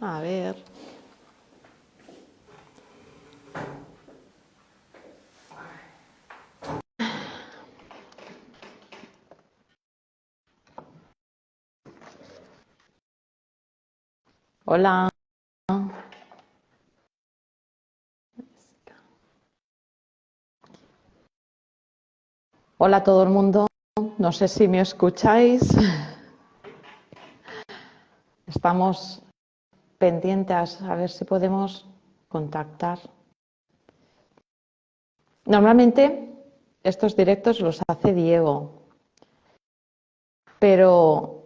A ver. Hola. Hola a todo el mundo. No sé si me escucháis. Estamos pendientes a ver si podemos contactar. Normalmente estos directos los hace Diego, pero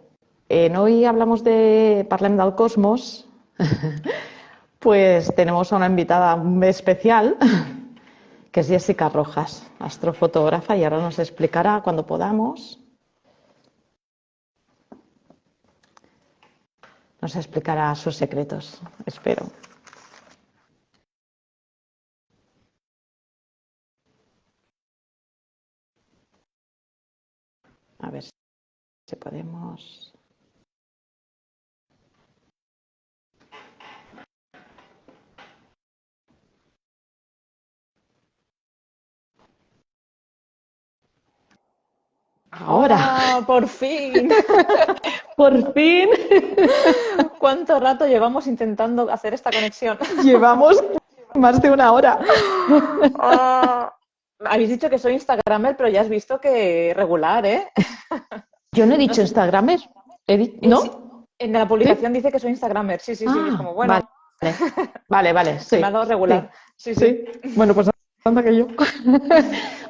hoy hablamos de Parlem del Cosmos, pues tenemos a una invitada especial, que es Jessica Rojas, astrofotógrafa, y ahora nos explicará cuando podamos. Nos explicará sus secretos, espero. A ver si podemos. Ahora. ¡Hola! ¡Por fin! Por fin. ¿Cuánto rato llevamos intentando hacer esta conexión? Llevamos más de una hora. Oh, habéis dicho que soy instagramer, pero ya has visto que regular, ¿eh? Yo no he No dicho sé, Instagramer. sí, ¿No? en la ¿Sí? publicación dice que soy instagramer. Sí, sí, sí. Es Ah, como, vale. bueno, Vale, se me ha sí. dado Sí. regular. Sí, sí. Sí. Bueno, pues anda que yo.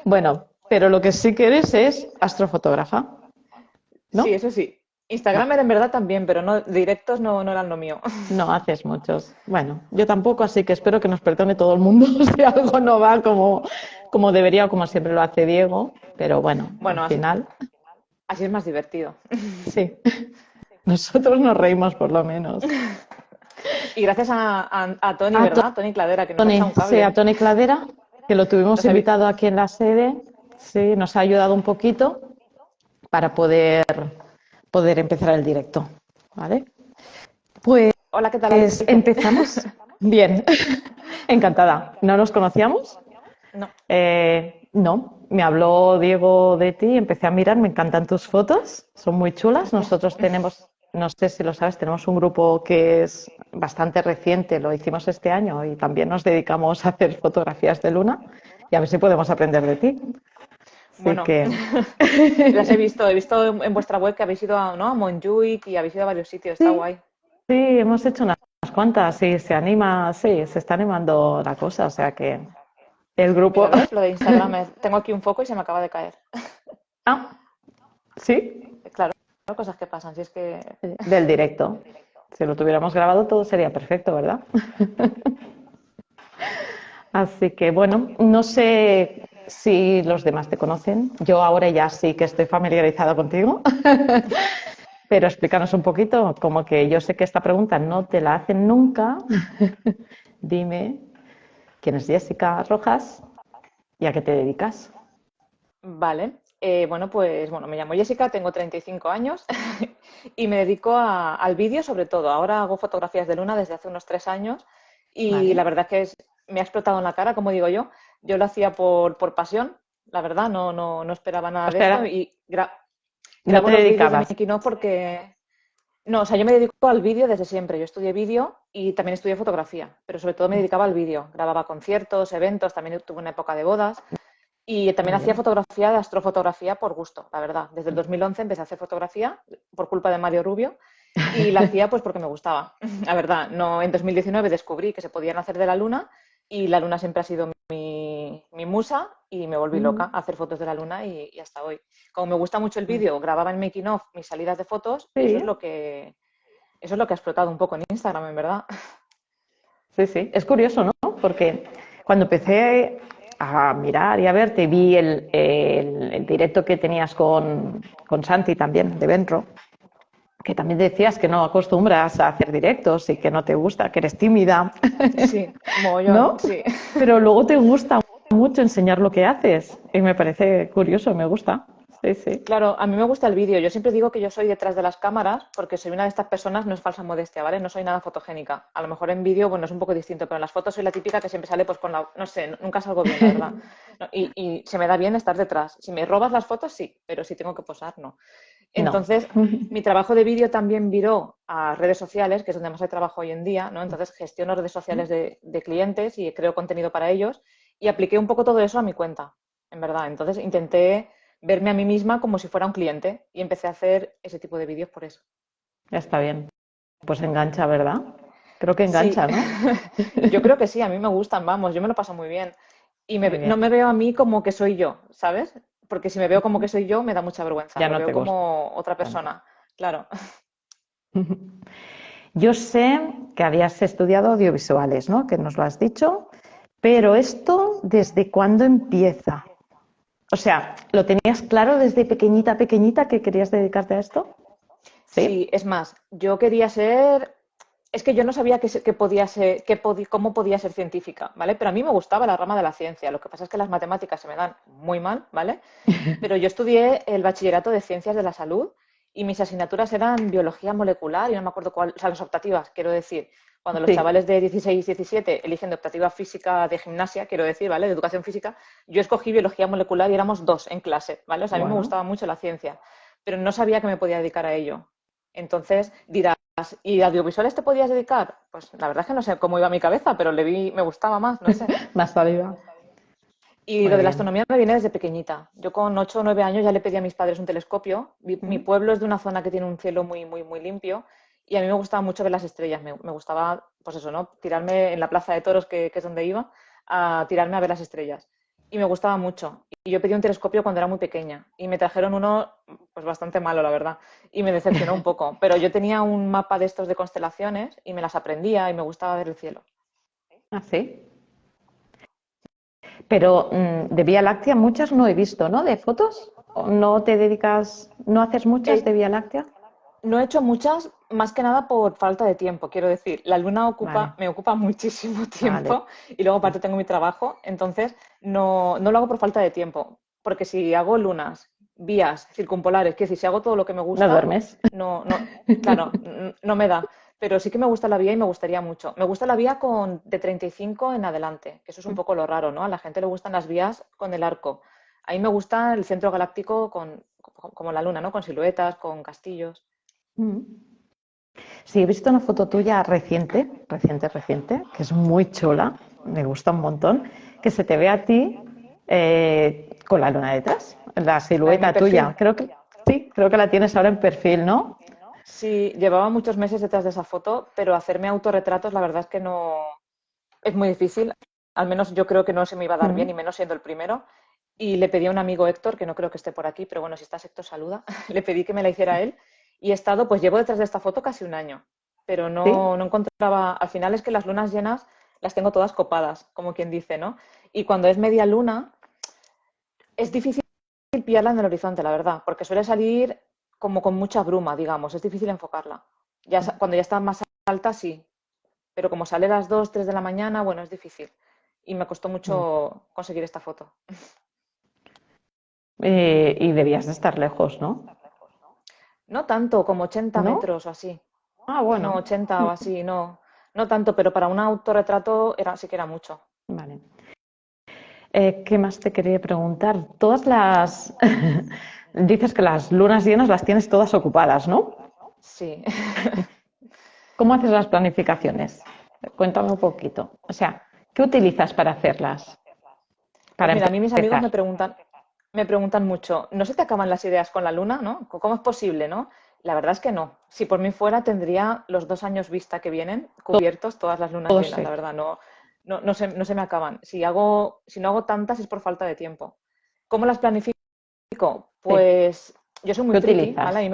Bueno, pero lo que sí que eres es astrofotógrafa, Sí, ¿no? eso sí. Va. Instagramer en verdad también, pero no, directos no, no eran lo mío. No haces muchos. Bueno, yo tampoco, así que espero que nos perdone todo el mundo si algo no va como debería o como siempre lo hace Diego. Pero bueno, al Bueno, final, así es más divertido. sí. Nosotros nos reímos por lo menos. Y gracias a Tony, A ¿verdad? Tony Cladera, que nos ha echado Tony, un sí, a cable. Tony Cladera, que lo tuvimos Nos ha, invitado aquí en la sede, sí, nos ha ayudado un poquito para poder empezar el directo, ¿vale? Pues Hola, ¿qué tal, Alicia? empezamos. Bien, encantada. ¿No nos conocíamos? No. No, me habló Diego de ti, empecé a mirar, me encantan tus fotos, son muy chulas. Gracias. Nosotros tenemos, no sé si lo sabes, tenemos un grupo que es bastante reciente, lo hicimos este año y también nos dedicamos a hacer fotografías de luna y a ver si podemos aprender de ti. Así Bueno, que las he visto en vuestra web que habéis ido a, ¿no? A Montjuic y habéis ido a varios sitios, está sí, guay. sí, hemos hecho unas cuantas y se anima, sí, se está animando la cosa, o sea que el Mira, grupo. ¿ves? Lo de Instagram, tengo aquí un foco y se me acaba de caer. Ah, sí, Claro, cosas que pasan, si es que... del directo. Si lo tuviéramos grabado todo sería perfecto, ¿verdad? Así que bueno, no sé si los demás te conocen. Yo ahora ya sí que estoy familiarizada contigo, pero explícanos un poquito, como que yo sé que esta pregunta no te la hacen nunca. Dime, ¿quién es Jessica Rojas y a qué te dedicas? Vale. Bueno, pues bueno, me llamo Jessica, tengo 35 años y me dedico al vídeo sobre todo. Ahora hago fotografías de luna desde hace unos 3 años y Vale. la verdad es que me ha explotado en la cara, como digo yo. Yo lo hacía por pasión, la verdad, no esperaba O nada de esto sea, y no grabo te los vídeos de dedicabas. making of porque... No, o sea, yo me dedico al vídeo desde siempre. Yo estudié vídeo y también estudié fotografía, pero sobre todo me dedicaba al vídeo. Grababa conciertos, eventos, también tuve una época de bodas. Y también Muy hacía bien. fotografía de astrofotografía por gusto, la verdad. Desde el 2011 empecé a hacer fotografía por culpa de Mario Rubio y la hacía pues porque me gustaba. La verdad, no, en 2019 descubrí que se podían hacer de la luna y la luna siempre ha sido mi musa y me volví loca a hacer fotos de la luna y hasta hoy. Como me gusta mucho el vídeo, grababa en making of mis salidas de fotos y Sí, eso es lo que ha explotado un poco en Instagram, en verdad. sí, sí. Es curioso, ¿no? Porque cuando empecé a mirar y a verte, vi el directo que tenías con Santi también, de Benro, que también decías que no acostumbras a hacer directos y que no te gusta, que eres tímida, Sí, mogollón, ¿no? sí. Pero luego te gusta mucho enseñar lo que haces y me parece curioso, me gusta. Sí, sí. Claro, a mí me gusta el vídeo. Yo siempre digo que yo soy detrás de las cámaras porque soy una de estas personas, no es falsa modestia, ¿vale? No soy nada fotogénica. A lo mejor en vídeo, bueno, es un poco distinto, pero en las fotos soy la típica que siempre sale pues con la... No sé, nunca salgo bien, la verdad. No, y se me da bien estar detrás. Si me robas las fotos, sí, pero si tengo que posar, no. No. Entonces, mi trabajo de vídeo también viró a redes sociales, que es donde más hay trabajo hoy en día, ¿no? Entonces, gestiono redes sociales de clientes y creo contenido para ellos y apliqué un poco todo eso a mi cuenta, en verdad. Entonces, intenté verme a mí misma como si fuera un cliente y empecé a hacer ese tipo de vídeos por eso. Ya está bien. Pues engancha, ¿verdad? Creo que Sí, engancha, ¿no? yo creo que sí, a mí me gustan, vamos, yo me lo paso muy bien. Y Muy no me bien. veo a mí como que soy yo, ¿sabes? Porque si me veo como que soy yo, me da mucha vergüenza. Ya Me no veo te gusta como otra tanto. persona, claro. Yo sé que habías estudiado audiovisuales, ¿no? Que nos lo has dicho, pero esto, ¿desde cuándo empieza? O sea, ¿lo tenías claro desde pequeñita, pequeñita que querías dedicarte a esto? Sí, Sí, es más, yo quería ser, es que yo no sabía que podía ser, cómo podía ser científica, ¿vale? Pero a mí me gustaba la rama de la ciencia. Lo que pasa es que las matemáticas se me dan muy mal, ¿vale? Pero yo estudié el bachillerato de ciencias de la salud y mis asignaturas eran biología molecular y no me acuerdo cuál, o sea, las optativas, quiero decir. Cuando los sí. chavales de 16, 17 eligen de optativa física de gimnasia, quiero decir, ¿vale? De educación física, yo escogí biología molecular y éramos dos en clase, ¿vale? O sea, a mí me Bueno, gustaba mucho la ciencia, pero no sabía que me podía dedicar a ello. Entonces dirás, ¿y audiovisuales te podías dedicar? Pues la verdad es que no sé cómo iba mi cabeza, pero le vi, me gustaba más, no sé. más saliva. Y lo Muy de la bien. astronomía me viene desde pequeñita. Yo con 8 o 9 años ya le pedí a mis padres un telescopio. Mi ¿Mm? pueblo es de una zona que tiene un cielo muy, muy, muy limpio y a mí me gustaba mucho ver las estrellas. Me gustaba, pues eso, ¿no? Tirarme en la plaza de toros, que es donde iba, a tirarme a ver las estrellas. Y me gustaba mucho. Y yo pedí un telescopio cuando era muy pequeña y me trajeron uno, pues bastante malo, la verdad. Y me decepcionó un poco. Pero yo tenía un mapa de estos de constelaciones y me las aprendía y me gustaba ver el cielo. Ah, sí. Pero de Vía Láctea muchas no he visto, ¿no? ¿De fotos? ¿O no te dedicas, no haces muchas de Eh, Vía Láctea? No he hecho muchas, más que nada por falta de tiempo, quiero decir. La luna Vale, me ocupa muchísimo vale. tiempo y luego aparte tengo mi trabajo, entonces no lo hago por falta de tiempo, porque si hago lunas, vías, circumpolares, que si hago todo lo que me ¿No gusta, duermes? claro, no me da. Pero sí que me gusta la vía y me gustaría mucho. Me gusta la vía con de 35 en adelante, que eso es un poco lo raro, ¿no? A la gente le gustan las vías con el arco. A mí me gusta el centro galáctico como la luna, ¿no? Con siluetas, con castillos. Mm. Sí, he visto una foto tuya reciente, que es muy chula, me gusta un montón, que se te ve a ti con la luna detrás, la La de mi silueta tuya. perfil. Creo que sí, creo que la tienes ahora en perfil, ¿no? Sí, llevaba muchos meses detrás de esa foto, pero hacerme autorretratos la verdad es que no es muy difícil. Al menos yo creo que no se me iba a dar bien, y Mm. menos siendo el primero. Y le pedí a un amigo Héctor, que no creo que esté por aquí, pero bueno, si estás Héctor, saluda. Le pedí que me la hiciera él. Y he estado, pues llevo detrás de esta foto casi un año, pero Sí, no encontraba. Al final es que las lunas llenas las tengo todas copadas, como quien dice, ¿no? Y cuando es media luna, es difícil pillarla en el horizonte, la verdad, porque suele salir como con mucha bruma, digamos, es difícil enfocarla. Ya, cuando ya está más alta, sí, pero como sale a las 2, 3 de la mañana, bueno, es difícil. Y me costó mm. mucho conseguir esta foto. Y debías de estar lejos, ¿no? No tanto, como 80 ¿No? metros o así. Ah, No, bueno, 80 o así, no tanto, pero para un autorretrato sí que era mucho. vale. ¿Qué más te quería preguntar? Todas las... Dices que las lunas llenas las tienes todas ocupadas, ¿no? Sí. ¿Cómo haces las planificaciones? Cuéntame un poquito. O sea, ¿qué utilizas para hacerlas? Pues Para mira, a mí mis amigos empezar. me preguntan mucho, ¿no se te acaban las ideas con la luna, no? ¿Cómo es posible, no? La verdad es que no. Si por mí fuera, tendría los 2 años vista que vienen cubiertos todas las lunas Todo llenas, la sí. verdad, no se me acaban. Si no hago tantas es por falta de tiempo. ¿Cómo las planifico? Sí. Pues yo soy muy ¿Qué friki, ¿vale? A utilizas? mí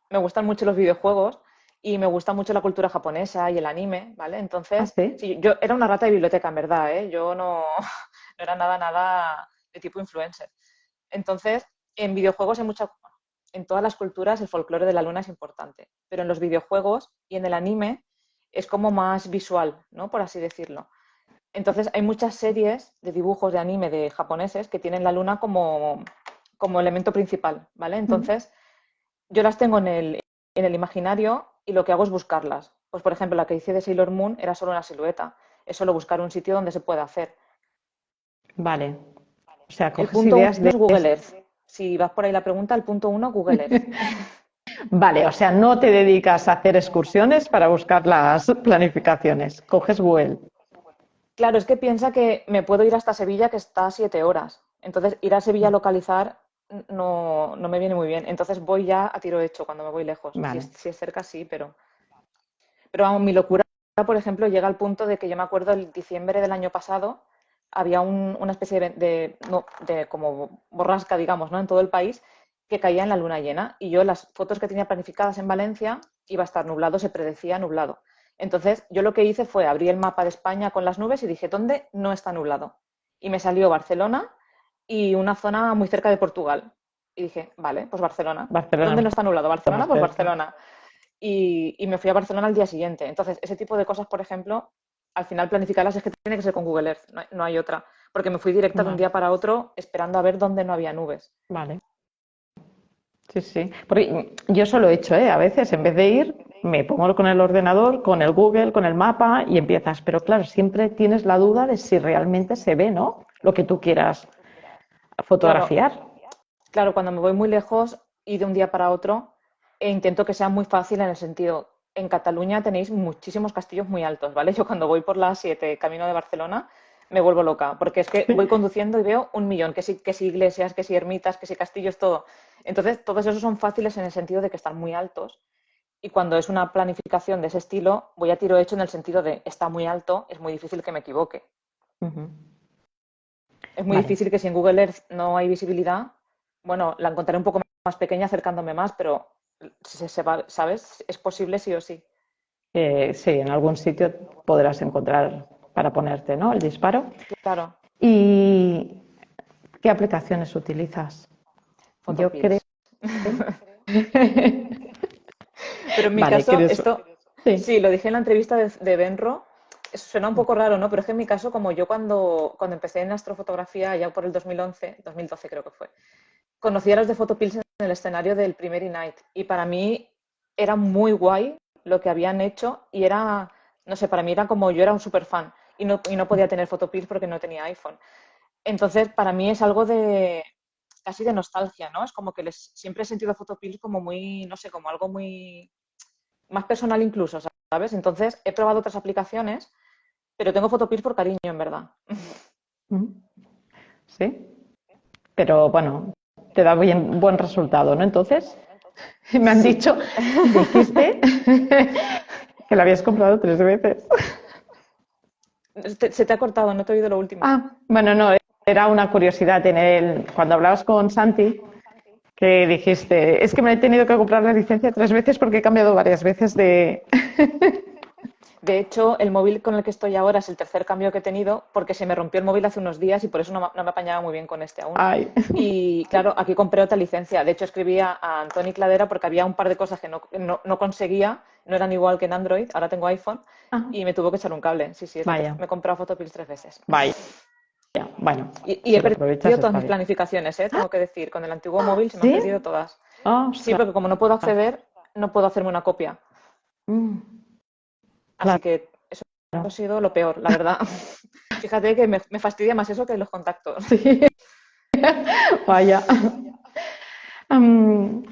me gustan mucho los videojuegos y me gusta mucho la cultura japonesa y el anime, ¿vale? Ah, Entonces, sí. sí, yo era una rata de biblioteca, en verdad, ¿eh? Yo no era nada de tipo influencer. Entonces, en videojuegos en todas las culturas el folclore de la luna es importante, pero en los videojuegos y en el anime es como más visual, ¿no? Por así decirlo. Entonces, hay muchas series de dibujos de anime de japoneses que tienen la luna como elemento principal, ¿vale? Ujú. Entonces, yo las tengo en el imaginario y lo que hago es buscarlas. Pues, por ejemplo, la que hice de Sailor Moon era solo una silueta. Es solo buscar un sitio donde se pueda hacer. Vale. O sea, El coges punto ideas uno de... es Google Earth. Si vas por ahí la pregunta, el punto uno, Google Earth. Vale, o sea, no te dedicas a hacer excursiones para buscar las planificaciones. Coges Google. Claro, es que piensa que me puedo ir hasta Sevilla, que está a 7 horas. Entonces, ir a Sevilla a localizar no me viene muy bien. Entonces, voy ya a tiro hecho cuando me voy lejos. Si es, Vale. si es cerca, sí, pero vamos, mi locura, por ejemplo, llega al punto de que yo me acuerdo el diciembre del año pasado, había una especie no, de como borrasca, digamos, ¿no? En todo el país, que caía en la luna llena. Y yo las fotos que tenía planificadas en Valencia iba a estar nublado, se predecía nublado. Entonces, yo lo que hice fue abrir el mapa de España con las nubes y dije, ¿dónde no está nublado? Y me salió Barcelona y una zona muy cerca de Portugal. Y dije, vale, pues Barcelona. ¿Dónde no Barcelona está nublado? está Barcelona, más pues cerca. Barcelona. Y me fui a Barcelona al día siguiente. Entonces, ese tipo de cosas, por ejemplo, al final planificarlas es que tiene que ser con Google Earth, no hay otra. Porque me fui directa de un Vale, día para otro esperando a ver dónde no había nubes. vale. Sí, sí. Porque yo eso lo he hecho, ¿eh? A veces, en vez de ir, me pongo con el ordenador, con el Google, con el mapa y empiezas. Pero claro, siempre tienes la duda de si realmente se ve, ¿no? Lo que tú quieras Claro, fotografiar. claro, cuando me voy muy lejos y de un día para otro, intento que sea muy fácil en el sentido, en Cataluña tenéis muchísimos castillos muy altos, ¿vale? Yo cuando voy por la A7 camino de Barcelona me vuelvo loca, porque es que voy conduciendo y veo un millón, que si iglesias, que si ermitas, que si castillos, todo. Entonces, todos esos son fáciles en el sentido de que están muy altos. Y cuando es una planificación de ese estilo, voy a tiro hecho en el sentido de está muy alto, es muy difícil que me equivoque. Ujú. Es muy Vale. difícil que si en Google Earth no hay visibilidad, bueno, la encontraré un poco más pequeña acercándome más, pero ¿sabes? Es posible sí o sí. Sí, en algún sitio podrás encontrar para ponerte, ¿no? El disparo. Claro, ¿Y qué aplicaciones utilizas? Yo creo. Photopills. Pero en mi Vale, caso, ¿quieres? esto, Sí. sí, lo dije en la entrevista de Benro, suena un poco raro, ¿no? Pero es que en mi caso, como yo cuando empecé en astrofotografía, ya por el 2011, 2012 creo que fue, conocí a los de Photopills en el escenario del primer Ignite y para mí era muy guay lo que habían hecho y era, no sé, para mí era como yo era un super fan y no podía tener Photopills porque no tenía iPhone. Entonces, para mí es algo de casi de nostalgia, ¿no? Es como que siempre he sentido Photopills como muy, no sé, como algo muy más personal incluso, ¿sabes? Entonces, he probado otras aplicaciones, pero tengo Photopills por cariño, en verdad. Mm, sí. Pero bueno, te da buen resultado, ¿no? Entonces, me han Sí. dicho, dijiste que la habías comprado 3 veces. Se te ha cortado, no te he oído lo último. Bueno, no, era una curiosidad en cuando hablabas con Santi, que dijiste, es que me he tenido que comprar la licencia 3 veces porque he cambiado varias veces de... De hecho, el móvil con el que estoy ahora es el tercer cambio que he tenido porque se me rompió el móvil hace unos días y por eso no me apañaba muy bien con este aún. Ay, Y claro, aquí compré otra licencia. De hecho, escribí a Antoni Cladera porque había un par de cosas que no conseguía, no eran igual que en Android, ahora tengo iPhone, ah, y me tuvo que echar un cable. Sí, sí, vaya, me he comprado Photopills 3 veces. vaya, bueno, Y si he lo aprovechas perdido todas está mis bien. planificaciones, tengo que decir. Con el antiguo móvil se me han ¿Sí? perdido todas. Sí, Ostras. porque como no puedo acceder, no puedo hacerme una copia. Mm, Así claro. que eso ha sido lo peor, la verdad. Fíjate que me fastidia más eso que los contactos. Sí, vaya. Mm,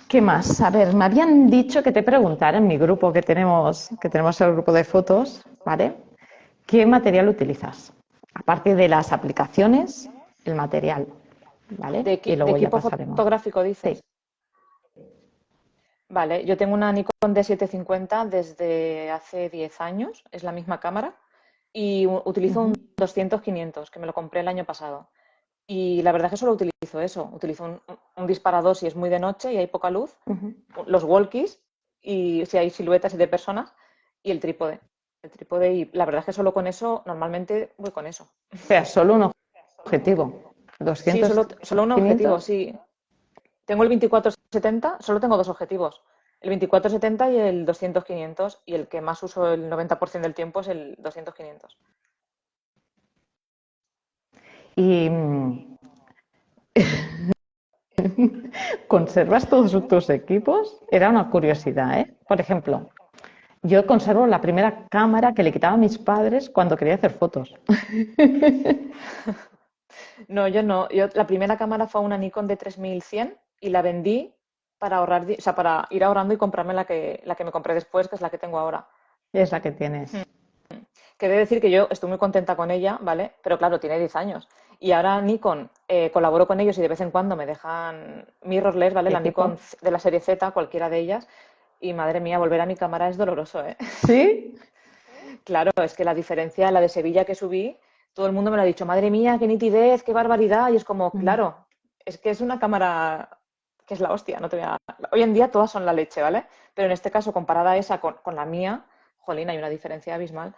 ¿qué más? A ver, me habían dicho que te preguntara en mi grupo que tenemos el grupo de fotos, ¿vale? ¿Qué material utilizas? Aparte de las aplicaciones, el material, ¿vale? Y De luego ya equipo pasaremos. fotográfico, Sí. dices. Vale, yo tengo una Nikon D750 desde hace 10 años, es la misma cámara, y utilizo un Ujú, 200-500 que me lo compré el año pasado. Y la verdad es que solo utilizo eso, utilizo un disparador si es muy de noche y hay poca luz, ujú. los walkies y si hay siluetas y de personas y el trípode. El trípode y la verdad es que solo con eso, normalmente voy con eso. O sea, solo un objetivo. Sí, 200, solo un objetivo, 500. sí. Tengo el 24-70, solo tengo dos objetivos. El 24-70 y el 200-500 y el que más uso el 90% del tiempo es el 200-500. Y ¿Conservas todos tus equipos? Era una curiosidad, ¿eh? Por ejemplo, yo conservo la primera cámara que le quitaba a mis padres cuando quería hacer fotos. No, yo no. Yo, la primera cámara fue una Nikon de 3100 y la vendí para ahorrar, o sea, para ir ahorrando y comprarme la que me compré después, que es la que tengo ahora. Es la que tienes. Que he de decir que yo estoy muy contenta con ella, ¿vale? Pero claro, tiene 10 años. Y ahora Nikon, colaboro con ellos y de vez en cuando me dejan mirrorless, ¿vale? La Nikon Equipo. de la serie Z, cualquiera de ellas. Y madre mía, volver a mi cámara es doloroso, ¿eh? ¿Sí? Claro, es que la diferencia, la de Sevilla que subí, todo el mundo me lo ha dicho, madre mía, qué nitidez, qué barbaridad. Y es como, Mm. claro, es que es una cámara que es la hostia, no te voy a... Hoy en día todas son la leche, ¿vale? Pero en este caso, comparada a esa con la mía, jolín, hay una diferencia abismal.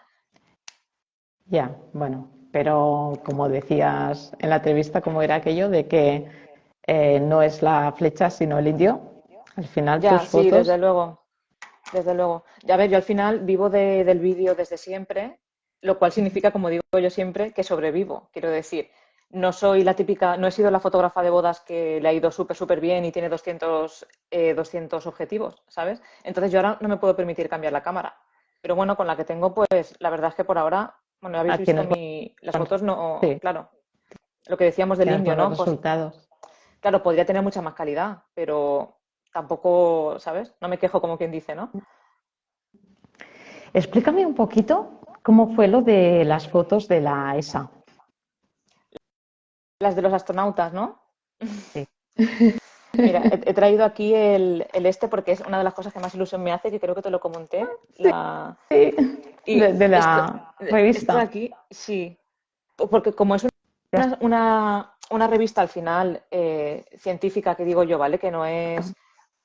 Ya, bueno, pero como decías en la entrevista, ¿cómo era aquello de que no es la flecha sino el indio? Al final Ya, tus sí, desde fotos, luego. Desde luego. Ya ver, yo al final vivo del vídeo desde siempre, lo cual significa, como digo yo siempre, que sobrevivo. Quiero decir, no soy la típica, no he sido la fotógrafa de bodas que le ha ido súper, súper bien y tiene 200 objetivos, ¿sabes? Entonces yo ahora no me puedo permitir cambiar la cámara. Pero bueno, con la que tengo, pues la verdad es que por ahora, bueno, habéis visto tienes las fotos, no, sí, claro, lo que decíamos del tienes indio, buenos ¿no? Pues resultados. claro, podría tener mucha más calidad, pero tampoco, ¿sabes? No me quejo como quien dice, ¿no? Explícame un poquito cómo fue lo de las fotos de la ESA. Las de los astronautas, ¿no? Sí. Mira, he traído aquí el este porque es una de las cosas que más ilusión me hace, que creo que te lo comenté. Sí, Y de la esto de revista. aquí, sí, porque como es una revista al final científica que digo yo, ¿vale? Que no es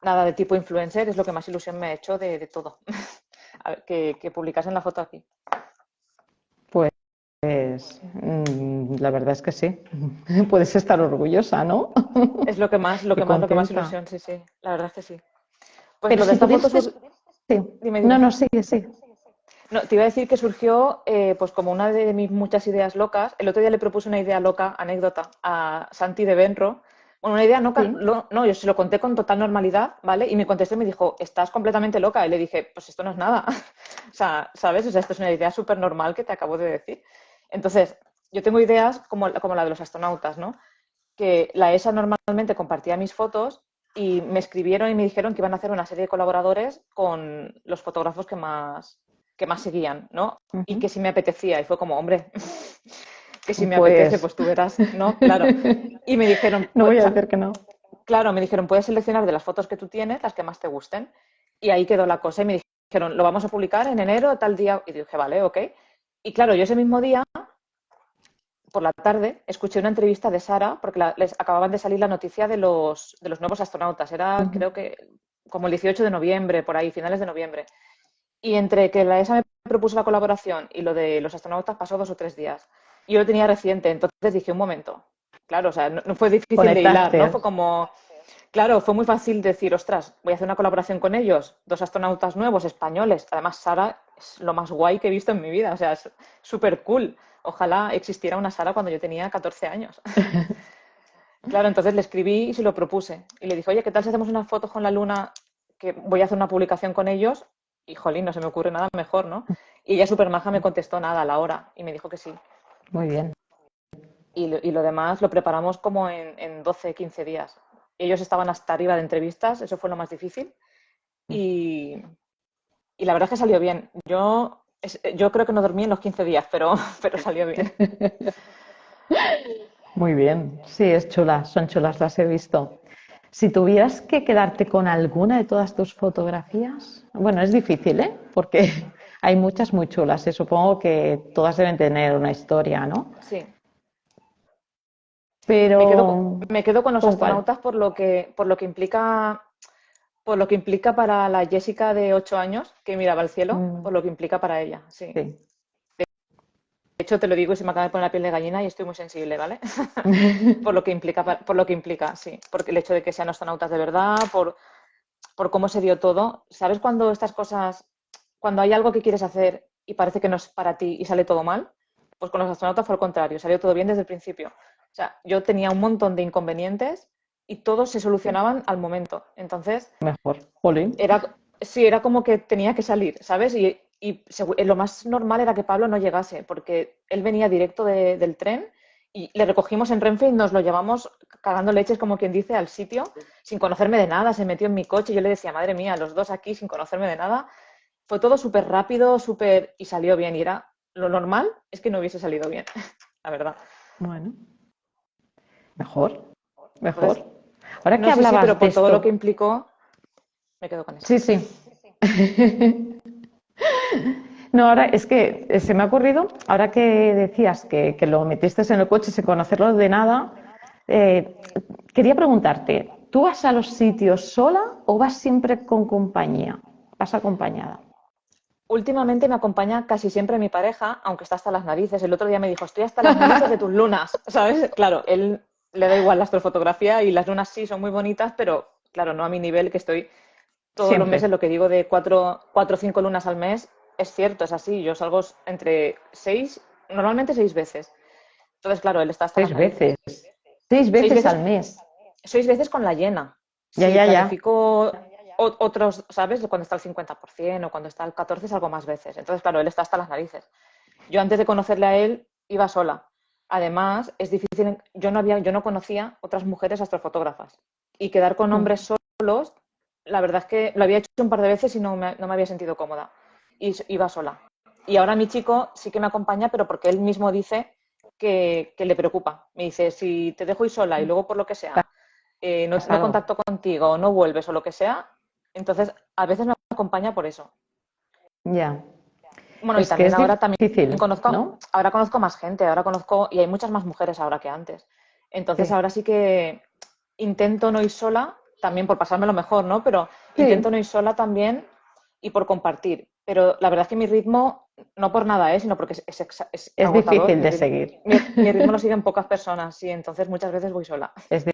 nada de tipo influencer, es lo que más ilusión me ha hecho de todo. A ver, que publicasen la foto aquí. Pues la verdad es que sí. Puedes estar orgullosa, ¿no? Es Y lo que más contenta. ilusión, sí, sí, la verdad es que sí. Pues Pero lo de si esta foto, tuvieras que... Sí. dime, No, dime. no, sigue, sigue. No, te iba a decir que surgió pues como una de mis muchas ideas locas. El otro día le propuse una idea loca, anécdota, a Santi de Benro. Bueno, una idea Sí. no, yo se lo conté con total normalidad, ¿vale? Y me contestó y me dijo, estás completamente loca. Y le dije, pues esto no es nada. O sea, ¿sabes? O sea, esto es una idea súper normal que te acabo de decir. Entonces, yo tengo ideas como la de los astronautas, ¿no? Que la ESA normalmente compartía mis fotos y me escribieron y me dijeron que iban a hacer una serie de colaboradores con los fotógrafos que más seguían, ¿no? Y Ujú. que si me apetecía. Y fue como, hombre, que si me apetece, Pues pues tú verás, ¿no? Claro. Y me dijeron, no pues, voy o a sea, decir que no. claro, me dijeron, puedes seleccionar de las fotos que tú tienes las que más te gusten. Y ahí quedó la cosa. Y me dijeron, lo vamos a publicar en enero, tal día. Y dije, vale, ok. Y claro, yo ese mismo día por la tarde, escuché una entrevista de Sara, porque les acababan de salir la noticia de los nuevos astronautas. Era, Ujú. creo que, como el 18 de noviembre, por ahí, finales de noviembre. Y entre que la ESA me propuso la colaboración y lo de los astronautas pasó 2 o 3 días. Y yo lo tenía reciente, entonces dije, un momento. Claro, o sea, no fue difícil de hilar, Conectaste. ¿no? Fue como, claro, fue muy fácil decir, ostras, voy a hacer una colaboración con ellos, dos astronautas nuevos, españoles. Además, Sara es lo más guay que he visto en mi vida, o sea, es súper cool. Ojalá existiera una Sara cuando yo tenía 14 años. Claro, entonces le escribí y se lo propuse. Y le dije, oye, ¿qué tal si hacemos unas fotos con la luna? Que voy a hacer una publicación con ellos. Y jolín, no se me ocurre nada mejor, ¿no? Y ella súper maja me contestó nada a la hora y me dijo que sí. Muy bien. Y lo demás lo preparamos como en 12, 15 días. Ellos estaban hasta arriba de entrevistas, eso fue lo más difícil. Y, y la verdad es que salió bien. Yo creo que no dormí en los 15 días, pero, pero salió bien. Muy bien. Sí, es chula, son chulas, las he visto. Si tuvieras que quedarte con alguna de todas tus fotografías, bueno, es difícil, ¿eh? Porque hay muchas muy chulas y supongo que todas deben tener una historia, ¿no? Sí. Me quedo, Pero, me quedo con los ¿con cuál? astronautas por lo que implica para la Jessica de 8 años que miraba al cielo, Mm, por lo que implica para ella, sí. sí. De hecho, te lo digo y se me acaba de poner la piel de gallina y estoy muy sensible, ¿vale? Por lo que implica, sí. Porque el hecho de que sean astronautas de verdad, por cómo se dio todo. ¿Sabes cuando hay algo que quieres hacer y parece que no es para ti y sale todo mal? Pues con los astronautas fue al contrario, salió todo bien desde el principio. O sea, yo tenía un montón de inconvenientes y todos se solucionaban al momento. Entonces, Mejor. Jolín. sí, era como que tenía que salir, ¿sabes? Lo más normal era que Pablo no llegase, porque él venía directo del tren y le recogimos en Renfe y nos lo llevamos cagando leches, como quien dice, al sitio, sin conocerme de nada. Se metió en mi coche y yo le decía, madre mía, los dos aquí sin conocerme de nada. Fue todo súper rápido, y salió bien. Y era lo normal es que no hubiese salido bien, la verdad. Bueno, mejor, Entonces, mejor. Ahora que no sé si, hablabas pero de por todo lo que esto, implicó, me quedo con eso. sí, sí. No, ahora es que se me ha ocurrido, ahora que decías que lo metiste en el coche sin conocerlo de nada, eh, quería preguntarte, ¿tú vas a los sitios sola o vas siempre con compañía? ¿Vas acompañada? Últimamente me acompaña casi siempre mi pareja, aunque está hasta las narices. El otro día me dijo, estoy hasta las narices de tus lunas, ¿sabes? Claro, él le da igual la astrofotografía y las lunas sí son muy bonitas, pero claro, no a mi nivel, que estoy todos los meses, Siempre. lo que digo de cuatro o cinco lunas al mes, es cierto, es así. Yo salgo entre 6, normalmente 6 veces. Entonces, claro, él está hasta las Seis veces. narices. Seis Seis veces veces, al mes. 6 veces con la llena. Ya, Si ya, ya. planifico otros, ¿sabes? Cuando está al 50% o cuando está al 14% salgo más veces. Entonces, claro, él está hasta las narices. Yo antes de conocerle a él iba sola. Además, es difícil, yo no conocía otras mujeres astrofotógrafas. Y quedar con Mm. hombres solos, la verdad es que lo había hecho un par de veces y no me había sentido cómoda. Y iba sola. Y ahora mi chico sí que me acompaña, pero porque él mismo dice que le preocupa. Me dice, si te dejo ir sola y luego por lo que sea Pasa no algo. contacto contigo o no vuelves o lo que sea, entonces a veces me acompaña por eso. Ya. Bueno, y Es que también es ahora difícil, ¿no? conozco más gente, y hay muchas más mujeres ahora que antes. Entonces Sí. ahora sí que intento no ir sola, también por pasármelo mejor, ¿no? Pero intento no Sí. ir sola también y por compartir. Pero la verdad es que mi ritmo, no por nada, sino porque es Es agotador, difícil de seguir. mi ritmo lo siguen pocas personas y entonces muchas veces voy sola. Es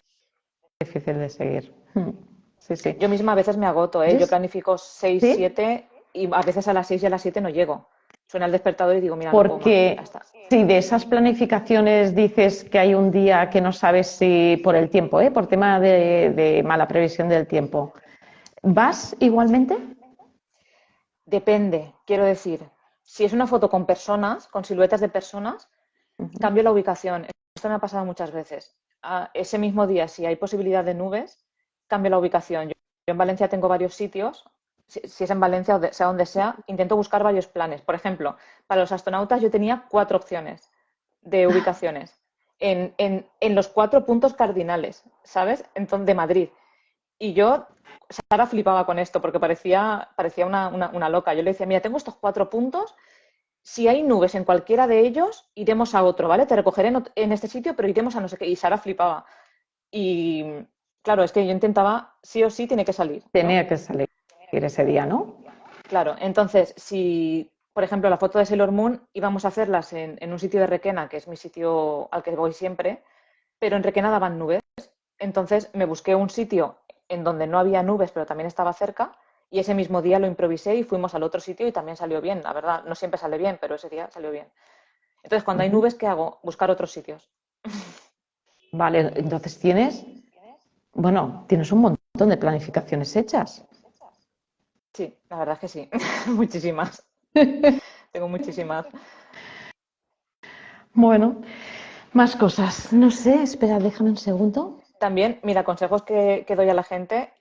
difícil de seguir. Sí, sí. Yo misma a veces me agoto, ¿eh? Yo Yo planifico 6, sí, 7 y a veces a las 6 y a las 7 no llego. Suena el despertador y digo, mira, no puedo más, ya porque está. si de esas planificaciones dices que hay un día que no sabes si por el tiempo, por tema de mala previsión del tiempo, ¿vas igualmente? Depende, quiero decir, si es una foto con personas, con siluetas de personas, Ujú. cambio la ubicación. Esto me ha pasado muchas veces. Ese mismo día, si hay posibilidad de nubes, cambio la ubicación. Yo en Valencia tengo varios sitios. Si es en Valencia o sea donde sea, intento buscar varios planes. Por ejemplo, para los astronautas yo tenía 4 opciones de ubicaciones en los 4 puntos cardinales, ¿sabes? Entonces, de Madrid. Y yo, Sara flipaba con esto porque parecía una loca. Yo le decía, mira, tengo estos 4 puntos. Si hay nubes en cualquiera de ellos, iremos a otro, ¿vale? Te recogeré en este sitio, pero iremos a no sé qué. Y Sara flipaba. Y claro, es que yo intentaba, sí o sí, tiene que salir, ¿no? Tenía que salir ese día, ¿no? Claro, entonces, si, por ejemplo, la foto de Sailor Moon íbamos a hacerlas en un sitio de Requena, que es mi sitio al que voy siempre, pero en Requena daban nubes. Entonces me busqué un sitio en donde no había nubes, pero también estaba cerca, y ese mismo día lo improvisé y fuimos al otro sitio y también salió bien. La verdad, no siempre sale bien, pero ese día salió bien. Entonces, cuando hay Ujú. nubes, ¿qué hago? Buscar otros sitios. Vale, entonces tienes un montón de planificaciones hechas. Sí, la verdad es que sí. Muchísimas. Tengo muchísimas. Bueno, más cosas. No sé, espera, déjame un segundo. También, mira, consejos que doy a la gente.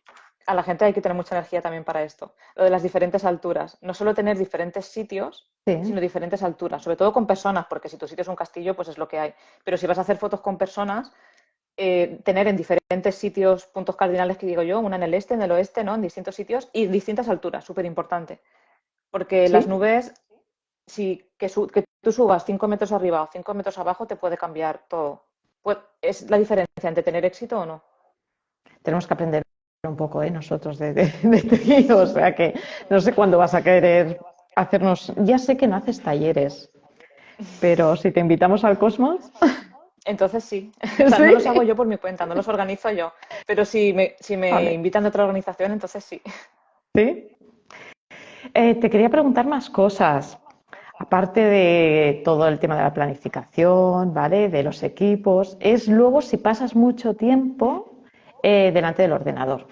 A la gente hay que tener mucha energía también para esto. Lo de las diferentes alturas. No solo tener diferentes sitios, sino Sí. diferentes alturas. Sobre todo con personas, porque si tu sitio es un castillo, pues es lo que hay. Pero si vas a hacer fotos con personas, tener en diferentes sitios, puntos cardinales que digo yo, una en el este, en el oeste, ¿no? En distintos sitios y distintas alturas, súper importante. Porque las ¿Sí? nubes, si que tú subas 5 metros arriba o 5 metros abajo, te puede cambiar todo. Pues, es la diferencia entre tener éxito o no. Tenemos que aprender un poco, nosotros de ti, o sea que no sé cuándo vas a querer hacernos, ya sé que no haces talleres, pero si te invitamos al Cosmos, Entonces sí, o sea, no los hago sí, yo por mi cuenta, no los organizo yo, pero si me vale, invitan de otra organización, entonces sí. sí. Te quería preguntar más cosas, aparte de todo el tema de la planificación, ¿vale? De los equipos, es luego si pasas mucho tiempo delante del ordenador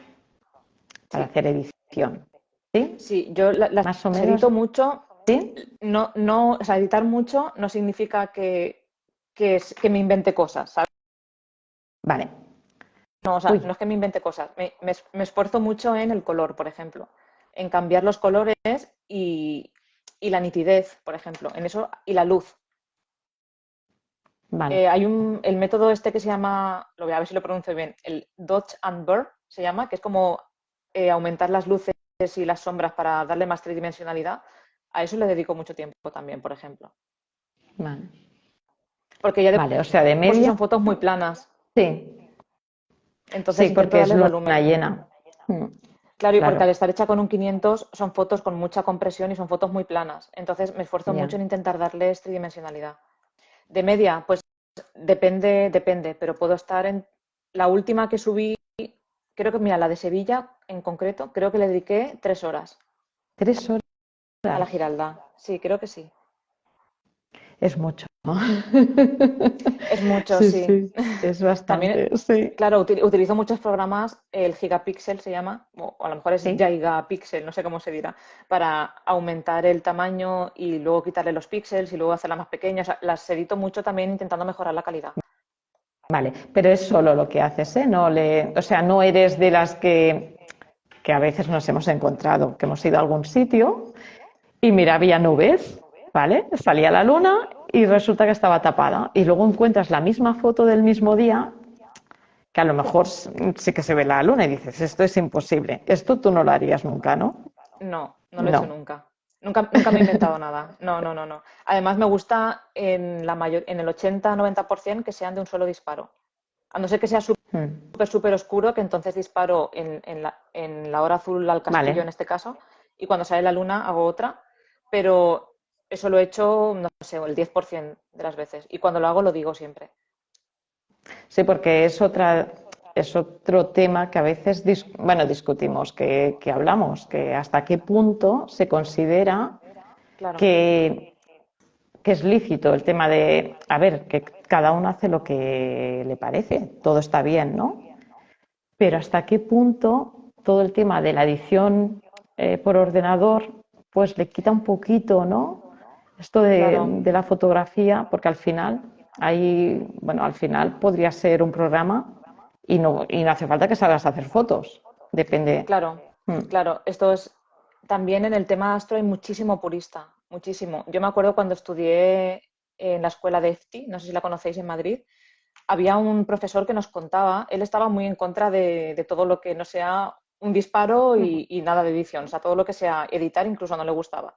para Sí, hacer edición. ¿Sí? sí, yo las Más o edito menos, mucho. ¿sí? No, o sea, editar mucho no significa que me invente cosas, ¿sabes? Vale. No, o sea, Uy, no es que me invente cosas, me esfuerzo mucho en el color, por ejemplo, en cambiar los colores y, y la nitidez, por ejemplo, en eso, y la luz. vale. El método este que se llama, lo voy a ver si lo pronuncio bien, el Dodge and Burr se llama, que es como aumentar las luces y las sombras para darle más tridimensionalidad. A eso le dedico mucho tiempo también, por ejemplo. Vale. Porque ya de Vale, o sea, de por sí media, son fotos muy planas, sí, entonces sí, intento porque es darles luna volumen. llena. Claro, y porque Claro, al estar hecha con un 500 son fotos con mucha compresión y son fotos muy planas. Entonces me esfuerzo ya. mucho en intentar darles tridimensionalidad. De media, pues depende, pero puedo estar en la última que subí, creo que, mira, la de Sevilla en concreto, creo que le dediqué 3 horas 3 horas a la Giralda. Sí, creo que sí. es mucho, ¿no? Es mucho, Sí, sí. sí, es También, bastante, sí. claro, utilizo muchos programas, el Gigapixel se llama, o a lo mejor es Sí, Gigapixel, no sé cómo se dirá, para aumentar el tamaño y luego quitarle los píxeles y luego hacerlas más pequeñas. O sea, las edito mucho también intentando mejorar la calidad. vale, pero es solo lo que haces, ¿eh? O sea, no eres de las que a veces nos hemos encontrado, que hemos ido a algún sitio y mira, había nubes, ¿vale? Salía la luna y resulta que estaba tapada. Y luego encuentras la misma foto del mismo día, que a lo mejor sí que se ve la luna y dices, esto es imposible. Esto tú no lo harías nunca, ¿no? No lo he hecho No. nunca. Nunca me he inventado nada. No. Además, me gusta en el 80-90% que sean de un solo disparo. A no ser que sea Mm. súper oscuro, que entonces disparo en la hora azul al castillo en Vale. este caso, y cuando sale la luna hago otra, pero eso lo he hecho, no sé, el 10% de las veces. Y cuando lo hago lo digo siempre. Sí, porque es otro tema que a veces bueno, discutimos, que hablamos, que hasta qué punto se considera Claro, que, que es lícito el tema de, a ver, que cada uno hace lo que le parece, todo está bien, ¿no? Pero hasta qué punto todo el tema de la edición por ordenador, pues le quita un poquito, ¿no? Esto claro, de la fotografía, porque al final, bueno, al final podría ser un programa y no hace falta que salgas a hacer fotos. Depende. claro, Mm. claro. Esto es, también en el tema astro hay muchísimo purista, muchísimo. Yo me acuerdo cuando estudié en la escuela de EFTI, no sé si la conocéis en Madrid, había un profesor que nos contaba, él estaba muy en contra de todo lo que no sea un disparo y nada de edición, o sea, todo lo que sea editar incluso no le gustaba.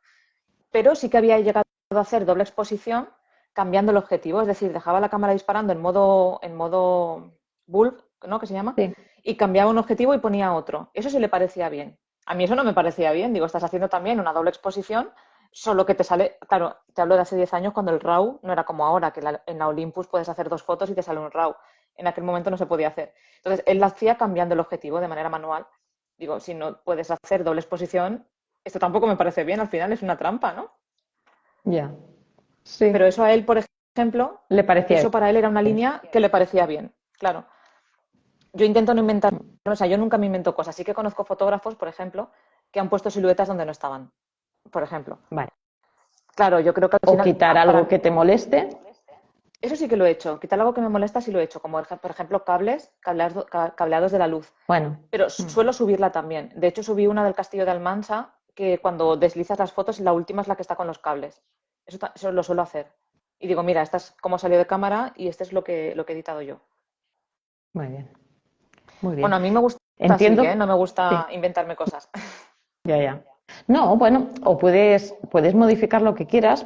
Pero sí que había llegado a hacer doble exposición cambiando el objetivo, es decir, dejaba la cámara disparando en modo bulb, ¿no? Que se llama, Sí, y cambiaba un objetivo y ponía otro. Eso sí le parecía bien. A mí eso no me parecía bien, digo, estás haciendo también una doble exposición, solo que te sale, claro, te hablo de hace 10 años cuando el RAW no era como ahora, que en la Olympus puedes hacer 2 fotos y te sale un RAW. En aquel momento no se podía hacer. Entonces, él lo hacía cambiando el objetivo de manera manual. Digo, si no puedes hacer doble exposición, esto tampoco me parece bien, al final es una trampa, ¿no? ya. Sí, Pero eso a él, por ejemplo, le parecía eso para él era una bien. línea que le parecía bien, claro. Yo intento no inventar, o sea, yo nunca me invento cosas. Sí que conozco fotógrafos, por ejemplo, que han puesto siluetas donde no estaban, por ejemplo. Vale. Claro, yo creo que al O final, quitar algo para que te moleste. eso sí que lo he hecho. Quitar algo que me molesta sí lo he hecho, como por ejemplo cableados de la luz. Bueno, Pero suelo subirla también. De hecho, subí una del Castillo de Almansa, que cuando deslizas las fotos, la última es la que está con los cables. Eso lo suelo hacer. Y digo, mira, esta es como salió de cámara y este es lo que he editado yo. muy bien, muy bien. Bueno, a mí me gusta así, ¿eh? Entiendo. No me Sí, gusta inventarme cosas. ya, ya. No, bueno, o puedes modificar lo que quieras,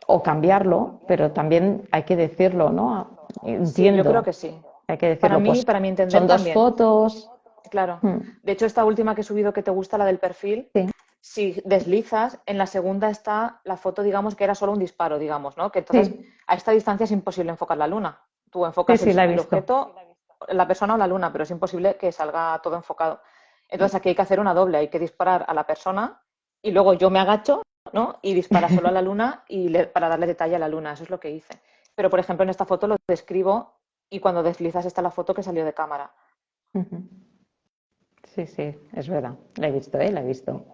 o cambiarlo, pero también hay que decirlo, ¿no? Sí, yo creo Entiendo, que sí. hay que Para decirlo, mí, pues para mi entender son dos también. fotos. Claro. Mm. De hecho, esta última que he subido que te gusta, la del perfil, Sí, si deslizas, en la segunda está la foto, digamos, que era solo un disparo, digamos, ¿no? Que entonces sí, a esta distancia es imposible enfocar la luna. Tú sí, enfocas sí, la he el visto. objeto, la persona o la luna, pero es imposible que salga todo enfocado. Entonces aquí hay que hacer una doble, hay que disparar a la persona y luego yo me agacho, ¿no? Y dispara solo a la luna para darle detalle a la luna. Eso es lo que hice. Pero, por ejemplo, en esta foto lo describo y cuando deslizas está la foto que salió de cámara. Ujú. Sí, sí, es verdad. La he visto, ¿eh? La he visto.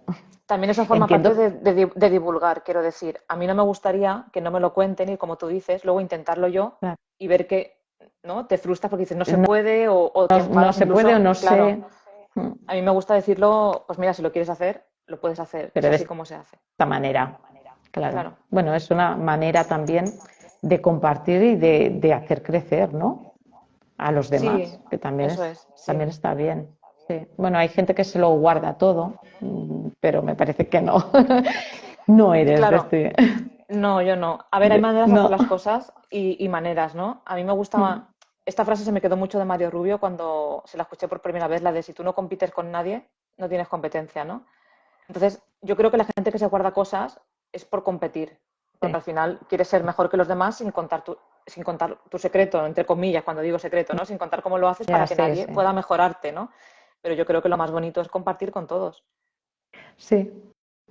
También eso forma parte Entiendo. de divulgar, quiero decir. A mí no me gustaría que no me lo cuenten y, como tú dices, luego intentarlo yo Claro. y ver que, ¿no? Te frustras porque dices no se No, puede o te no enfadas se puede o incluso. no Claro, sé, mm, a mí me gusta decirlo, pues mira, si lo quieres hacer, lo puedes hacer. Es pero de así esta como se hace. manera, claro. Claro. Bueno, es una manera también de compartir y de hacer crecer, ¿no? A los Sí, demás, que también eso es, sí. también está bien. Sí. Bueno, hay gente que se lo guarda todo, pero me parece que no. No eres de Claro, este. no, yo no. A ver, hay maneras de hacer No. las cosas y maneras, ¿no? A mí me Mm, gustaba, esta frase se me quedó mucho de Mario Rubio cuando se la escuché por primera vez, la de si tú no compites con nadie, no tienes competencia, ¿no? Entonces, yo creo que la gente que se guarda cosas es por competir, porque sí, al final quieres ser mejor que los demás sin contar tu secreto, entre comillas, cuando digo secreto, ¿no? Sin contar cómo lo haces ya para que sé, nadie sí. pueda mejorarte, ¿no? Pero yo creo que lo más bonito es compartir con todos. Sí,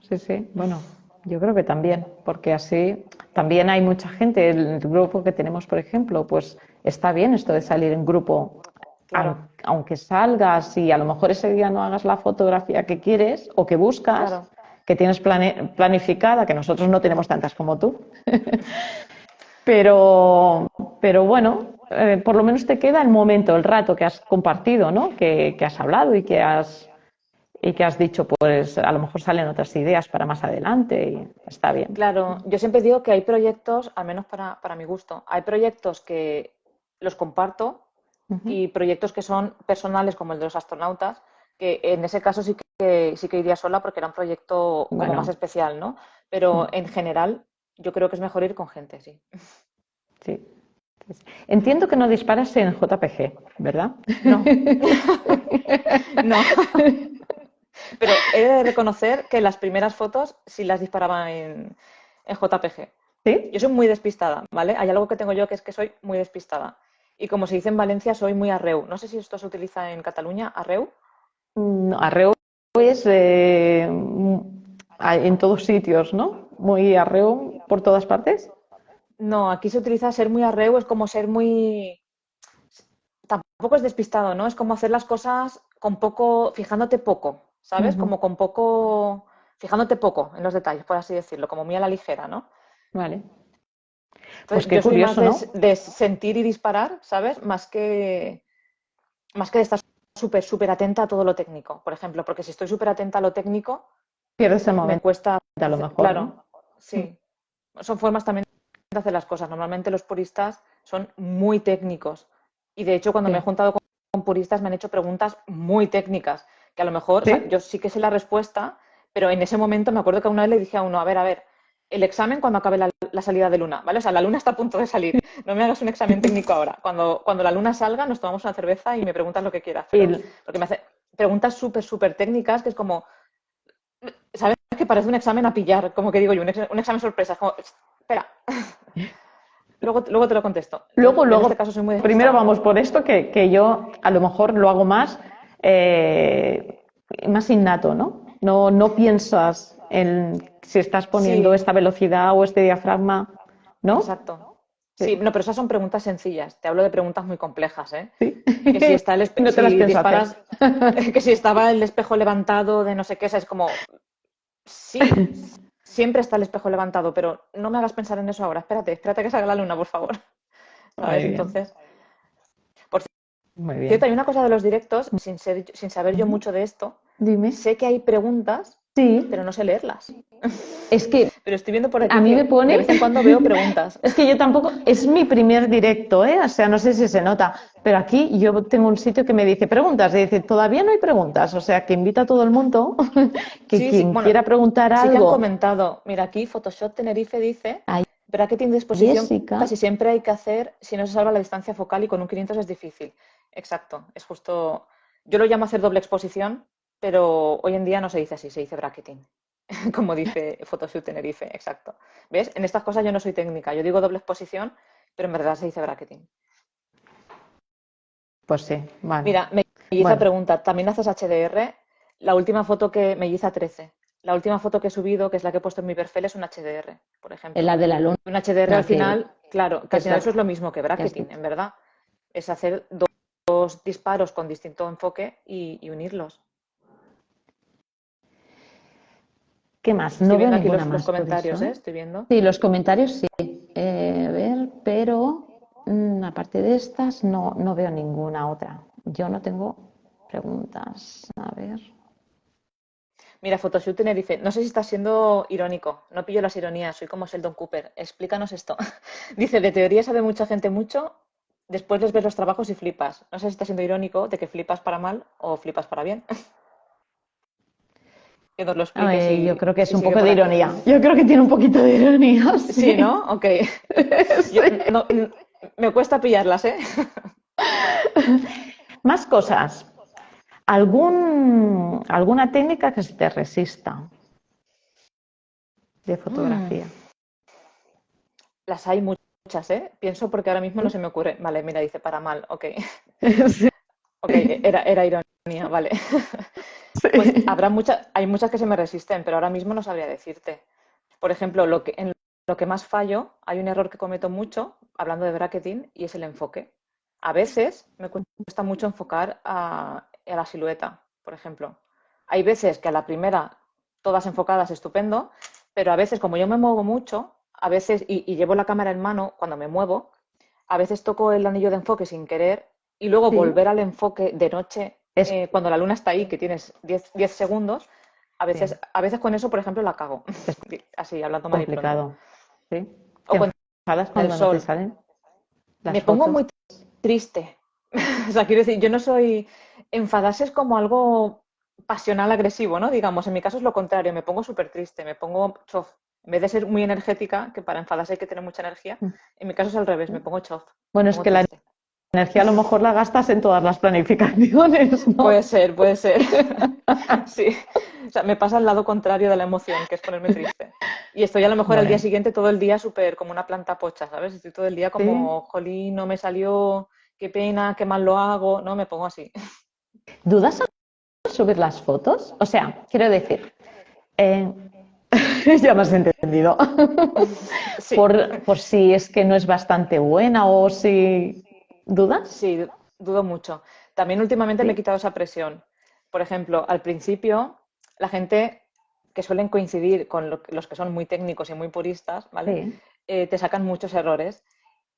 sí, sí. Bueno, yo creo que también, porque así también hay mucha gente, el grupo que tenemos, por ejemplo, pues está bien esto de salir en grupo, Claro, aunque salgas y a lo mejor ese día no hagas la fotografía que quieres o que buscas, claro. que tienes planificada, que nosotros no tenemos tantas como tú, pero, pero bueno, por lo menos te queda el momento, el rato que has compartido, ¿no? Que has hablado y que has dicho, pues a lo mejor salen otras ideas para más adelante y está bien. Claro, yo siempre digo que hay proyectos, al menos para mi gusto, hay proyectos que los comparto Ujú. y proyectos que son personales, como el de los astronautas, que en ese caso sí que iría sola porque era un proyecto como más Bueno, especial, ¿no? Pero mm, en general yo creo que es mejor ir con gente, sí. sí. Entiendo que no disparas en JPG, ¿verdad? No, no, pero he de reconocer que las primeras fotos sí las disparaba en JPG. Yo ¿Sí? soy muy despistada, ¿vale? Hay algo que tengo yo que es que soy muy despistada. Y como se dice en Valencia, soy muy arreu. No sé si esto se utiliza en Cataluña, arreu. Arreo es en todos sitios, ¿no? Muy arreo por todas partes. No, aquí se utiliza ser muy arreu, es como ser muy... Tampoco es despistado, ¿no? Es como hacer las cosas con poco, fijándote poco, ¿sabes? Ujú. Como con poco, fijándote poco en los detalles, por así decirlo, como muy a la ligera, ¿no? Vale. Pues Entonces, qué yo soy más curioso, ¿no? de sentir y disparar, ¿sabes? Más que de estar súper, súper atenta a todo lo técnico, por ejemplo, porque si estoy súper atenta a lo técnico, Pierdes el me momento, cuesta a lo hacer, mejor, ¿no? claro, sí. Son formas también de hacer las cosas. Normalmente los puristas son muy técnicos. Y de hecho, cuando me he Sí. juntado con puristas, me han hecho preguntas muy técnicas, que a lo mejor, o sea, ¿Sí? yo sí que sé la respuesta, pero en ese momento me acuerdo que una vez le dije a uno, a ver, el examen cuando acabe la salida de luna, ¿vale? O sea, la luna está a punto de salir. No me hagas un examen técnico ahora. Cuando la luna salga, nos tomamos una cerveza y me preguntas lo que quieras. Pero Y, porque me hace preguntas súper, súper técnicas, que es como, ¿sabes? Que parece un examen a pillar, como que digo yo, un examen sorpresa. Es como, espera, luego te lo contesto. Entonces, yo en este luego, caso soy muy primero despistada. vamos por esto, que yo a lo mejor lo hago eh, más innato, ¿no? No, no piensas en si estás poniendo Sí, esta velocidad o este diafragma, ¿no? exacto. Sí. Sí, no, pero esas son preguntas sencillas. Te hablo de preguntas muy complejas, ¿eh? Sí. Que si está No te las si pienso hacer. disparas, que si estaba el espejo levantado de no sé qué, o sea, es como, sí, siempre está el espejo levantado, pero no me hagas pensar en eso ahora. Espérate que salga la luna, por favor. Muy ¿Sabes? bien, Entonces, por muy cierto, bien. hay una cosa de los directos, sin saber yo Ujú. mucho de esto, Dime. sé que hay preguntas, pero Sí, no sé leerlas. es que Pero estoy viendo por a aquí mí me que de pone, vez en cuando veo preguntas. es que yo tampoco, es mi primer directo, ¿eh? O sea, no sé si se nota, pero aquí yo tengo un sitio que me dice preguntas y dice, todavía no hay preguntas, o sea, que invita a todo el mundo que Sí, sí, quien bueno, quiera preguntar sí que han algo, comentado. Mira, aquí Photoshop Tenerife dice, a bracketing de exposición Jessica, casi siempre hay que hacer si no se salva la distancia focal y con un 500 es difícil. Exacto, es justo. Yo lo llamo hacer doble exposición, pero hoy en día no se dice así, se dice bracketing, como dice Photoshoot Tenerife, exacto. ¿Ves? En estas cosas yo no soy técnica, yo digo doble exposición, pero en verdad se dice bracketing. pues sí, bueno, Mira, Melliza bueno, pregunta, ¿también haces HDR? La última foto que Melliza 13. La última foto que he subido, que es la que he puesto en mi perfil, es un HDR, por es ejemplo. la de la luna, Un HDR al final, claro, que que al es final la eso es lo mismo que que has bracketing, dicho. en verdad. Es hacer distintos disparos con distinto enfoque y unirlos. ¿Qué más? Estoy No veo viendo aquí ninguna los más por comentarios, eso, ¿eh? ¿eh? Estoy viendo. Sí, los comentarios sí. A ver, pero aparte de estas no veo ninguna otra. Yo no tengo preguntas. A ver. Mira, Photoshoot Tenerife. No sé si estás siendo irónico. No pillo las ironías. Soy como Sheldon Cooper. Explícanos esto. Dice, de teoría sabe mucha gente mucho. Después les ves los trabajos y flipas. No sé si estás siendo irónico de que flipas para mal o flipas para bien. Que nos lo expliques Yo creo que es si un sigue poco por de aquí. ironía. Yo creo que tiene un poquito de ironía, Sí, sí. ¿no? Ok. Yo, Sí. me cuesta pillarlas, ¿eh? Más cosas. ¿Alguna técnica que se te resista de Mm, fotografía? las hay muchas, ¿eh? Pienso porque ahora mismo no ¿Sí? se me ocurre. Vale, mira, dice para mal. Ok. Sí, Ok, era ironía, vale. Pues sí. hay muchas que se me resisten, pero ahora mismo no sabría decirte. Por ejemplo, en lo que más fallo, hay un error que cometo mucho, hablando de bracketing, y es el enfoque. A veces me cuesta mucho enfocar a la silueta, por ejemplo. Hay veces que a la primera, todas enfocadas, estupendo, pero a veces, como yo me muevo mucho, a veces, y llevo la cámara en mano, cuando me muevo, a veces toco el anillo de enfoque sin querer y luego Sí, volver al enfoque de noche, es cuando la luna está ahí, que tienes 10 segundos, sí, a veces con eso, por ejemplo, la cago. es Así, hablando mal y pronto. complicado. ¿Sí? O ¿Te con enfadas el cuando no te sol. salen las Me pongo fotos? muy triste. O sea, quiero decir, yo no soy. Enfadarse es como algo pasional agresivo, ¿no? Digamos, en mi caso es lo contrario, me pongo súper triste, me pongo chof. En vez de ser muy energética, que para enfadarse hay que tener mucha energía, en mi caso es al revés, me pongo chof, me Bueno, es pongo que la triste. energía a lo mejor la gastas en todas las planificaciones, Puede ¿no? ser, puede ser. Sí. O sea, me pasa al lado contrario de la emoción, que es ponerme triste. Y estoy a lo mejor al día Bueno, siguiente todo el día súper como una planta pocha, ¿sabes? Estoy todo el día sí. como, jolín, no me salió, qué pena, qué mal lo hago. No, me pongo así. ¿Dudas al subir las fotos? O sea, quiero decir, eh, ya me has entendido. Sí, Por si es que no es bastante buena o si... ¿Dudas? sí, dudo mucho. También últimamente me he Sí, quitado esa presión. Por ejemplo, al principio, la gente que suelen coincidir con los que son muy técnicos y muy puristas, ¿vale? sí. Te sacan muchos errores.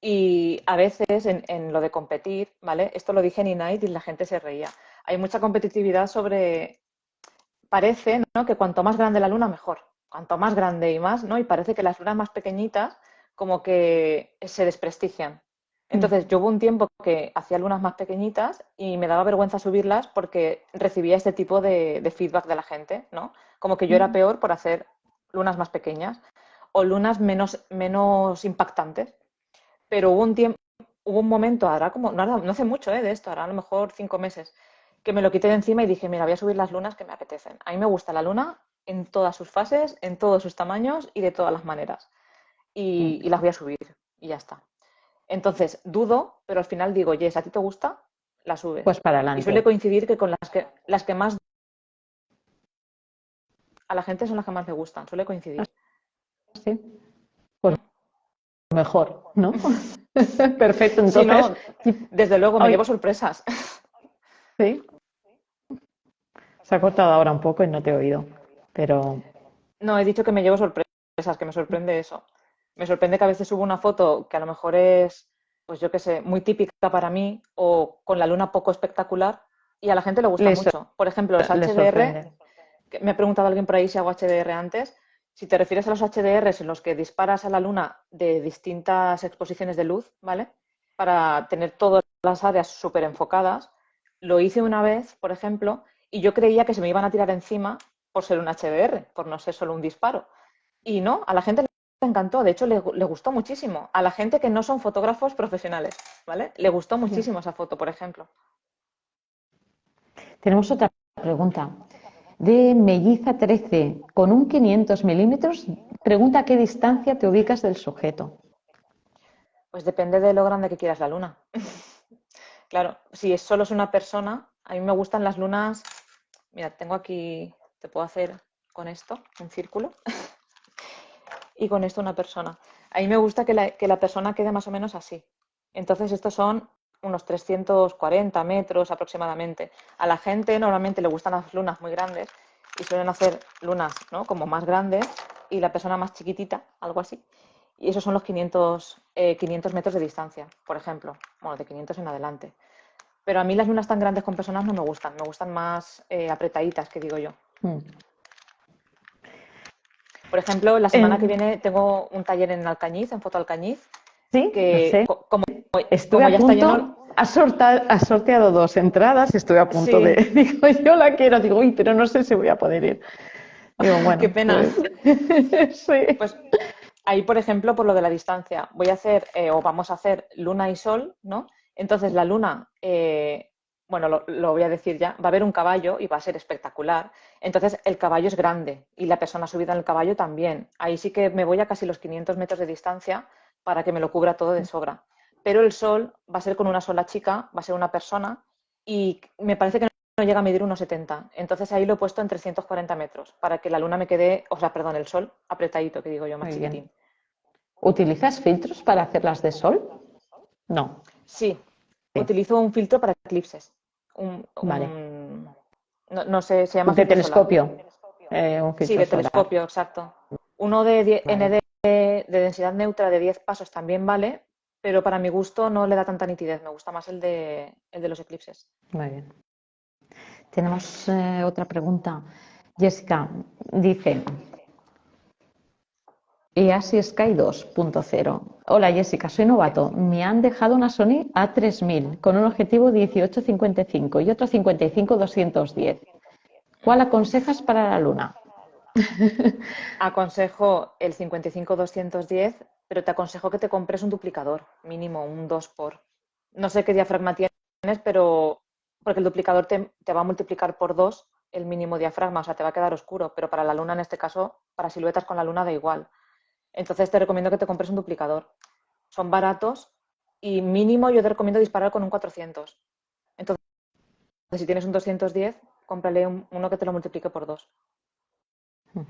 Y a veces en lo de competir, ¿vale? Esto lo dije en Inite y la gente se reía. Hay mucha competitividad sobre, parece, ¿no? Que cuanto más grande la luna, mejor. Cuanto más grande y más, ¿no? Y parece que las lunas más pequeñitas como que se desprestigian. Mm, Entonces, yo hubo un tiempo que hacía lunas más pequeñitas y me daba vergüenza subirlas porque recibía este tipo de feedback de la gente, ¿no? Como que yo era mm. peor por hacer lunas más pequeñas o lunas menos impactantes. Pero hubo un momento, ahora como, no hace mucho de esto, ahora a lo mejor 5 meses, que me lo quité de encima y dije, mira, voy a subir las lunas que me apetecen. A mí me gusta la luna en todas sus fases, en todos sus tamaños y de todas las maneras. Y las voy a subir y ya está. Entonces, dudo, pero al final digo, yes, ¿a ti te gusta? La subes. Pues para Y suele adelante. coincidir que con las que más a la gente son las que más le gustan, suele coincidir. Sí, pues ¿Mm? mejor, ¿no? Perfecto, Sí, entonces, no, desde luego me hoy llevo sorpresas. sí, se ha cortado ahora un poco y no te he oído, pero No, he dicho que me llevo sorpresas, que me sorprende eso. Me sorprende que a veces subo una foto que a lo mejor es, pues yo qué sé, muy típica para mí o con la luna poco espectacular y a la gente le gusta les, mucho. Por ejemplo, los les HDR, sorprende. que me ha preguntado alguien por ahí si hago HDR antes. Si te refieres a los HDRs en los que disparas a la luna de distintas exposiciones de luz, ¿vale? Para tener todas las áreas súper enfocadas, lo hice una vez, por ejemplo, y yo creía que se me iban a tirar encima por ser un HDR, por no ser solo un disparo. Y no, a la gente le encantó, de hecho le gustó muchísimo. A la gente que no son fotógrafos profesionales, ¿vale? Le gustó Ya. muchísimo esa foto, por ejemplo. Tenemos otra pregunta de Melliza 13, con un 500 milímetros, pregunta a qué distancia te ubicas del sujeto. Pues depende de lo grande que quieras la luna. Claro, si es solo es una persona, a mí me gustan las lunas. Mira, tengo aquí, te puedo hacer con esto un círculo y con esto una persona. A mí me gusta que la persona quede más o menos así. Entonces, estos son unos 340 metros aproximadamente. A la gente normalmente le gustan las lunas muy grandes y suelen hacer lunas, ¿no?, como más grandes y la persona más chiquitita, algo así. Y esos son los 500 metros de distancia, por ejemplo. Bueno, de 500 en adelante. Pero a mí las lunas tan grandes con personas no me gustan más apretaditas, que digo yo. Mm. Por ejemplo, la semana que En- viene tengo un taller en Alcañiz, en Foto Alcañiz, sí, lo que sé. Estuve como a ya está lleno, punto, has sorteado 2 entradas y estuve a punto de, sí, digo, yo la quiero, digo, uy, pero no sé si voy a poder ir. Digo, qué bueno, pena. pues sí. Pues ahí, por ejemplo, por lo de la distancia, voy a hacer o vamos a hacer luna y sol, ¿no? Entonces la luna, bueno, lo voy a decir ya, va a haber un caballo y va a ser espectacular. Entonces el caballo es grande y la persona subida en el caballo también. Ahí sí que me voy a casi los 500 metros de distancia para que me lo cubra todo de sobra. Pero el sol va a ser con una sola chica, va a ser una persona y me parece que no llega a medir 1,70. Entonces ahí lo he puesto en 340 metros para que la luna me quede, o sea, perdón, el sol apretadito, que digo yo, más Muy bien. chiquitín. ¿Utilizas filtros para hacerlas de sol? No. Sí, Sí. utilizo un filtro para eclipses. Vale. No sé, se llama De filtro solar. telescopio. Un Sí, filtro de solar. telescopio, exacto. Uno de 10 Vale. ND de densidad neutra de 10 pasos también vale, pero para mi gusto no le da tanta nitidez. Me gusta más el de los eclipses. Muy bien. Tenemos otra pregunta. Jessica dice, EASY Sky 2.0. Hola Jessica, soy novato. Me han dejado una Sony A3000 con un objetivo 18-55 y otro 55-210. ¿Cuál aconsejas para la luna? Aconsejo el 55-210, pero te aconsejo que te compres un duplicador, mínimo un 2 por. No sé qué diafragma tienes, pero porque el duplicador te va a multiplicar por 2 el mínimo diafragma, o sea, te va a quedar oscuro, pero para la luna en este caso, para siluetas con la luna da igual. Entonces te recomiendo que te compres un duplicador. Son baratos y mínimo yo te recomiendo disparar con un 400. Entonces, si tienes un 210, cómprale uno que te lo multiplique por 2. Muy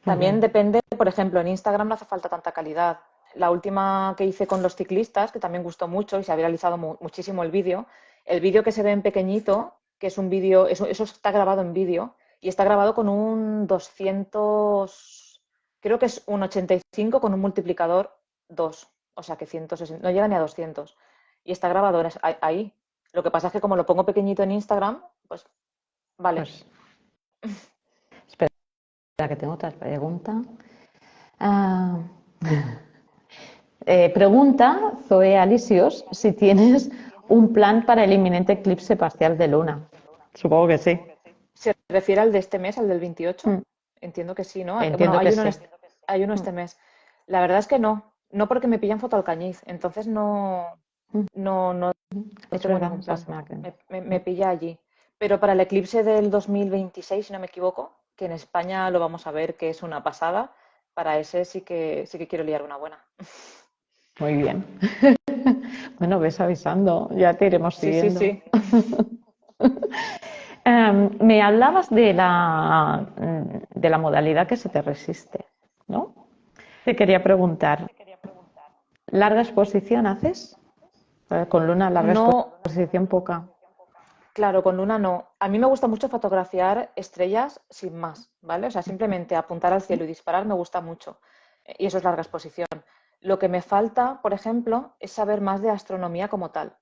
También bien. depende, por ejemplo, en Instagram no hace falta tanta calidad. La última que hice con los ciclistas, que también gustó mucho y se ha viralizado muchísimo el vídeo que se ve en pequeñito, que es un vídeo, eso está grabado en vídeo y está grabado con un 200, creo que es un 85 con un multiplicador 2, o sea que 160, no llega ni a 200. Y está grabado ahí. Lo que pasa es que como lo pongo pequeñito en Instagram, pues vale. Pues espera que tengo otra pregunta. Ah, pregunta Zoe Alisios si tienes un plan para el inminente eclipse parcial de luna. Supongo que sí. ¿Se refiere al de este mes, al del 28? Mm, Entiendo que sí, ¿no? Bueno, entiendo que sí. hay uno Mm, este mes. La verdad es que no porque me pillan foto Alcañiz, entonces mm. no Es tengo verdad, ningún la plan. semana que Me pilla allí. Pero para el eclipse del 2026, si no me equivoco, que en España lo vamos a ver, que es una pasada, para ese sí que quiero liar una buena. Muy bien. Bueno, ves avisando, ya te iremos Sí, sí, siguiendo. sí. Me hablabas de la modalidad que se te resiste, ¿no? Te quería preguntar, ¿larga exposición haces? Con luna, larga No, exposición, poca. claro, con luna no. A mí me gusta mucho fotografiar estrellas sin más, ¿vale? O sea, simplemente apuntar al cielo y disparar me gusta mucho. Y eso es larga exposición. Lo que me falta, por ejemplo, es saber más de astronomía como tal.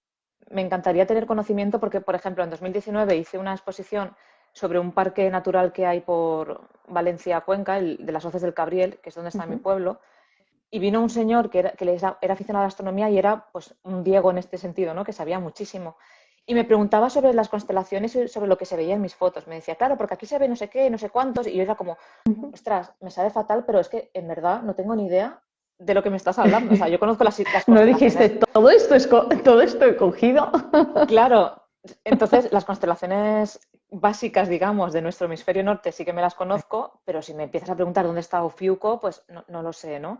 Me encantaría tener conocimiento porque, por ejemplo, en 2019 hice una exposición sobre un parque natural que hay por Valencia, Cuenca, el de las Hoces del Cabriel, que es donde está mi Ujú. pueblo, y vino un señor que era aficionado a la astronomía y era pues un Diego en este sentido, ¿no? Que sabía muchísimo. Y me preguntaba sobre las constelaciones y sobre lo que se veía en mis fotos. Me decía, claro, porque aquí se ve no sé qué, no sé cuántos. Y yo era como, ostras, me sabe fatal, pero es que en verdad no tengo ni idea de lo que me estás hablando. O sea, yo conozco las No dijiste, constelaciones, todo esto he cogido. claro. Entonces, las constelaciones básicas, digamos, de nuestro hemisferio norte sí que me las conozco, pero si me empiezas a preguntar dónde está Ofiuco, pues no lo sé, ¿no?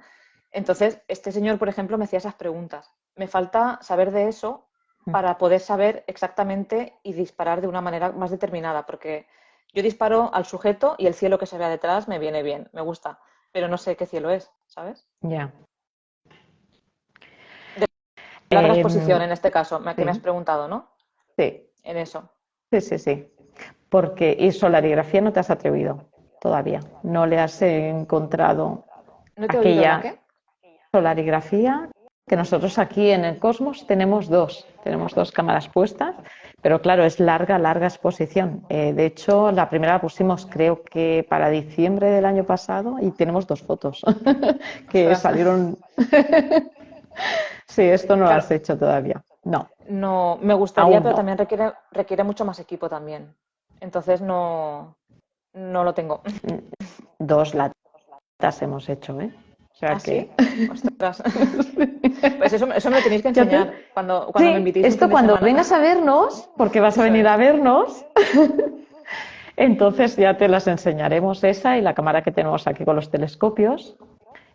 Entonces, este señor, por ejemplo, me hacía esas preguntas. Me falta saber de eso para poder saber exactamente y disparar de una manera más determinada, porque yo disparo al sujeto y el cielo que se vea detrás me viene bien, me gusta, pero no sé qué cielo es, ¿sabes? Ya. Larga exposición en este caso, que me has Sí, preguntado, ¿no? sí, En eso. sí, sí, sí. Porque, y solarigrafía no te has atrevido todavía. No le has encontrado ¿No te he oído la aquella qué? solarigrafía que nosotros aquí en el Cosmos tenemos dos cámaras puestas, pero claro, es larga, larga exposición. De hecho, la primera la pusimos creo que para diciembre del año pasado y tenemos dos fotos que Ostras. salieron. Sí, esto no lo Claro, has hecho todavía. No, no, me gustaría, aún pero no. también requiere mucho más equipo también. Entonces no lo tengo. Dos latas hemos hecho, ¿eh? O ¿Ah, sea que. sí? Ostras. Pues eso me lo tenéis que Ya te... enseñar cuando me Sí, invitéis un fin esto de cuando semana. vengas a vernos, porque vas a Eso venir a es. vernos, entonces ya te las enseñaremos esa y la cámara que tenemos aquí con los telescopios.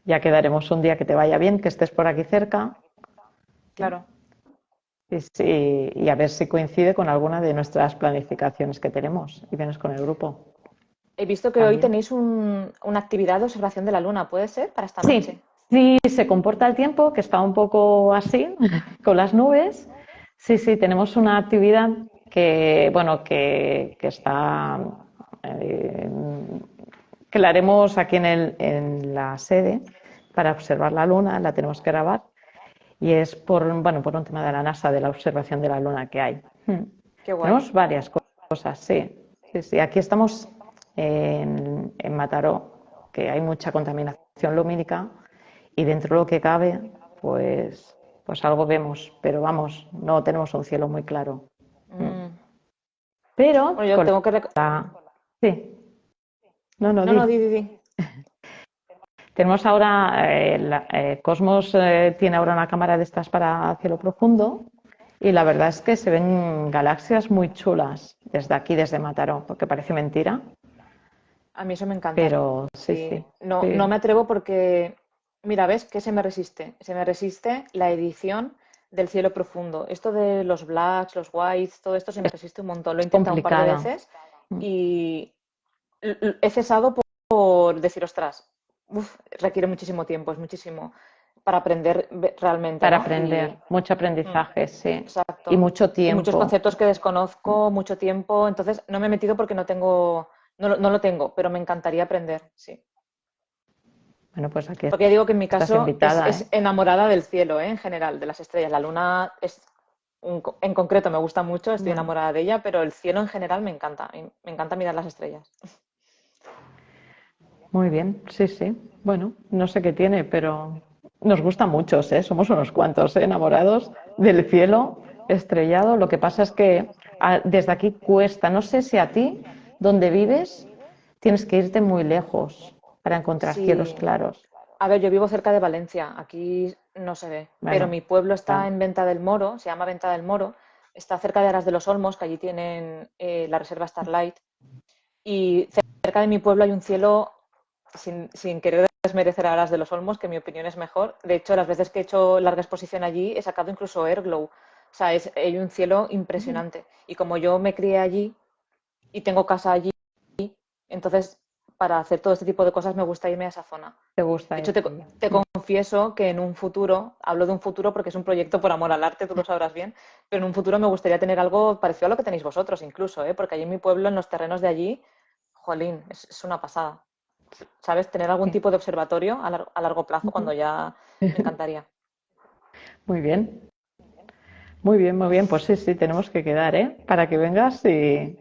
Ya quedaremos un día que te vaya bien, que estés por aquí cerca. Claro. Y a ver si coincide con alguna de nuestras planificaciones que tenemos y vienes con el grupo He visto que hoy también. tenéis una actividad de observación de la luna, ¿puede ser? Para esta noche. Sí, sí se comporta el tiempo, que está un poco así, con las nubes. Sí, sí, tenemos una actividad que, bueno, que está, eh, que la haremos aquí en la sede para observar la luna, la tenemos que grabar, y es bueno, por un tema de la NASA, de la observación de la luna que hay. Qué guay. Tenemos varias cosas, sí. Sí, sí. Aquí estamos en Mataró, que hay mucha contaminación lumínica y dentro de lo que cabe, pues algo vemos, pero vamos, no tenemos un cielo muy claro. Mm. Pero Bueno, yo con tengo que... la... Sí, no, no, No, no, di. di. Tenemos ahora, Cosmos tiene ahora una cámara de estas para cielo profundo y la verdad es que se ven galaxias muy chulas desde aquí, desde Mataró, porque parece mentira, A mí eso me encanta. pero sí, Sí. sí, No sí, me atrevo porque, mira, ¿ves? ¿Qué se me resiste? Se me resiste la edición del cielo profundo. Esto de los blacks, los whites, todo esto se me resiste un montón. Lo he es intentado un par de complicada. veces y he cesado por decir, ostras, requiere muchísimo tiempo, es muchísimo para aprender realmente, Para ¿no? Y aprender, mucho mm, aprendizaje, sí, y exacto. mucho Y muchos tiempo. conceptos que desconozco, mucho tiempo. Entonces, no me he metido porque no lo tengo, pero me encantaría aprender, sí. Bueno, pues aquí Porque ya digo que en mi estás caso invitada, es ¿eh? enamorada del cielo, ¿eh? En general, de las estrellas. La luna en concreto me gusta mucho, estoy Bueno, enamorada de ella, pero el cielo en general me encanta. Me encanta mirar las estrellas. muy bien, sí, sí. Bueno, no sé qué tiene, pero nos gusta muchos, ¿eh? Somos unos cuantos, ¿eh? Enamorados del cielo estrellado. Lo que pasa es que desde aquí cuesta. No sé si a ti, donde vives, tienes que irte muy lejos para encontrar cielos Sí, claros. a ver, yo vivo cerca de Valencia, aquí no se ve, pero Bueno, mi pueblo está claro, en Venta del Moro, se llama Venta del Moro, está cerca de Aras de los Olmos, que allí tienen la reserva Starlight, y cerca de mi pueblo hay un cielo, sin querer desmerecer a Aras de los Olmos, que en mi opinión es mejor. De hecho, las veces que he hecho larga exposición allí, he sacado incluso Airglow. O sea, hay un cielo impresionante. Y como yo me crié allí y tengo casa allí, entonces para hacer todo este tipo de cosas me gusta irme a esa zona. te gusta De hecho, ir allá. te confieso que en un futuro, hablo de un futuro porque es un proyecto por amor al arte, tú lo sabrás bien, pero en un futuro me gustaría tener algo parecido a lo que tenéis vosotros incluso, ¿eh? Porque allí en mi pueblo, en los terrenos de allí, jolín, es una pasada. ¿Sabes? Tener algún Sí. tipo de observatorio a largo plazo cuando ya me encantaría. Muy bien, muy bien, muy bien. Pues sí, sí, tenemos que quedar, ¿eh? Para que vengas y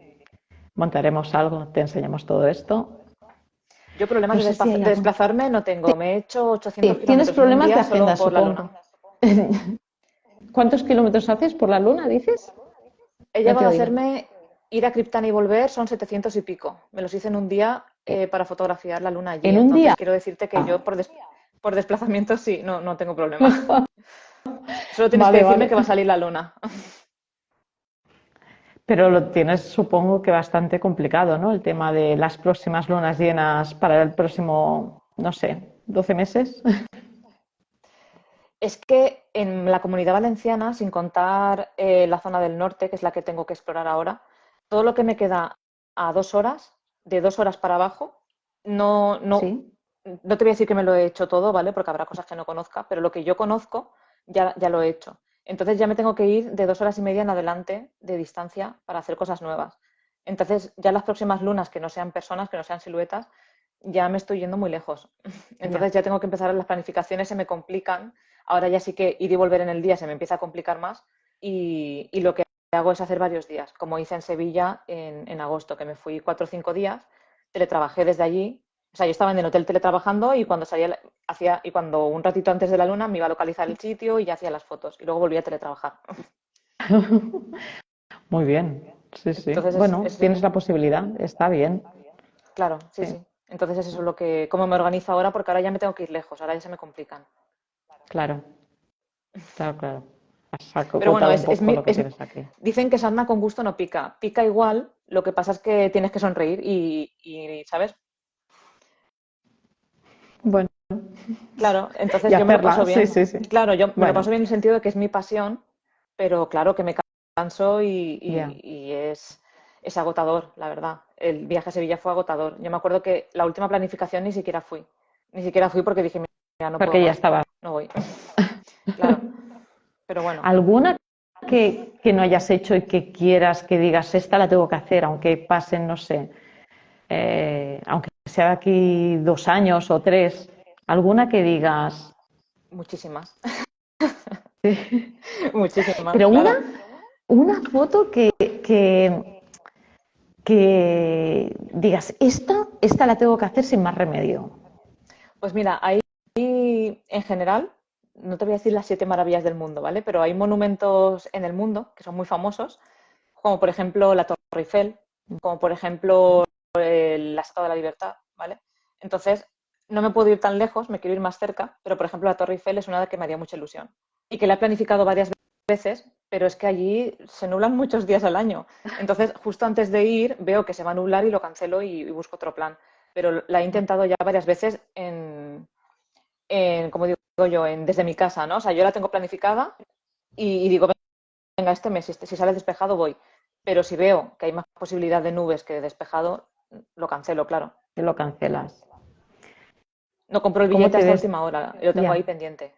montaremos algo, te enseñamos todo esto. Yo problemas No sé si hay de algún... desplazarme no tengo. Me he hecho 800 Sí, tienes kilómetros en un problemas de día solo agenda, por la luna. supongo. ¿Cuántos kilómetros haces por la luna, dices? He No te llegado a oigo. hacerme ir a Krypton y volver, son 700 y pico. Me los hice en un día para fotografiar la luna allí. ¿En un día? Entonces quiero decirte que yo por desplazamiento sí, no tengo problema. Solo tienes que Vale, decirme vale. que va a salir la luna. Pero lo tienes, supongo que bastante complicado, ¿no? El tema de las próximas lunas llenas para el próximo, no sé, 12 meses. Es que en la Comunidad Valenciana, sin contar la zona del norte, que es la que tengo que explorar ahora, todo lo que me queda a 2 horas, de 2 horas para abajo, no, no, Sí. no te voy a decir que me lo he hecho todo, ¿vale? Porque habrá cosas que no conozca, pero lo que yo conozco ya lo he hecho. Entonces ya me tengo que ir de 2 horas y media en adelante de distancia para hacer cosas nuevas. Entonces ya las próximas lunas que no sean personas, que no sean siluetas, ya me estoy yendo muy lejos. Ya, Entonces ya tengo que empezar, las planificaciones se me complican. Ahora ya sí que ir y volver en el día se me empieza a complicar más y lo que hago es hacer varios días, como hice en Sevilla en agosto, que me fui 4 o 5 días, teletrabajé desde allí. O sea, yo estaba en el hotel teletrabajando y cuando salía, y cuando un ratito antes de la luna me iba a localizar el sitio y ya hacía las fotos y luego volvía a teletrabajar. muy bien. Sí, sí. Entonces Bueno, tienes la posibilidad, está bien. claro, sí, Sí, sí. Entonces es eso lo que, cómo me organizo ahora, porque ahora ya me tengo que ir lejos, ahora ya se me complican. claro, claro, claro. Has Pero bueno, acotado un poco lo que tienes aquí. dicen que sarna con gusto no pica. Pica igual, lo que pasa es que tienes que sonreír ¿sabes? Bueno, Claro, y entonces yo me lo paso hacerla, sí, bien. sí, sí. Claro, yo me lo Bueno, paso bien en el sentido de que es mi pasión, pero claro que me canso ya. y es agotador, la verdad. El viaje a Sevilla fue agotador. Yo me acuerdo que la última planificación ni siquiera fui. Ni siquiera fui porque dije, mira, no puedo Porque ya más, estabas. no voy. Claro, pero bueno. ¿Alguna que no hayas hecho y que quieras que digas, esta la tengo que hacer, aunque pasen, no sé, aunque sea de aquí 2 años o 3? ¿Alguna que digas? Muchísimas, Sí. muchísimas, Pero claro. una foto que digas, esta la tengo que hacer sin más remedio. Pues mira, ahí en general, no te voy a decir las 7 maravillas del mundo, ¿vale? Pero hay monumentos en el mundo que son muy famosos, como por ejemplo la Torre Eiffel, como por ejemplo la Estatua de la Libertad, ¿vale? Entonces, no me puedo ir tan lejos, me quiero ir más cerca, pero por ejemplo la Torre Eiffel es una que me haría mucha ilusión y que la he planificado varias veces, pero es que allí se nublan muchos días al año. Entonces, justo antes de ir, veo que se va a nublar y lo cancelo y busco otro plan. Pero la he intentado ya varias veces como digo yo, desde mi casa, ¿no? O sea, yo la tengo planificada y digo, venga, este mes, si sale despejado, voy. Pero si veo que hay más posibilidad de nubes que de despejado, lo cancelo, claro. Que lo cancelas. No compro el ¿Cómo billete te hasta ves? última hora, lo tengo ahí Ya, pendiente.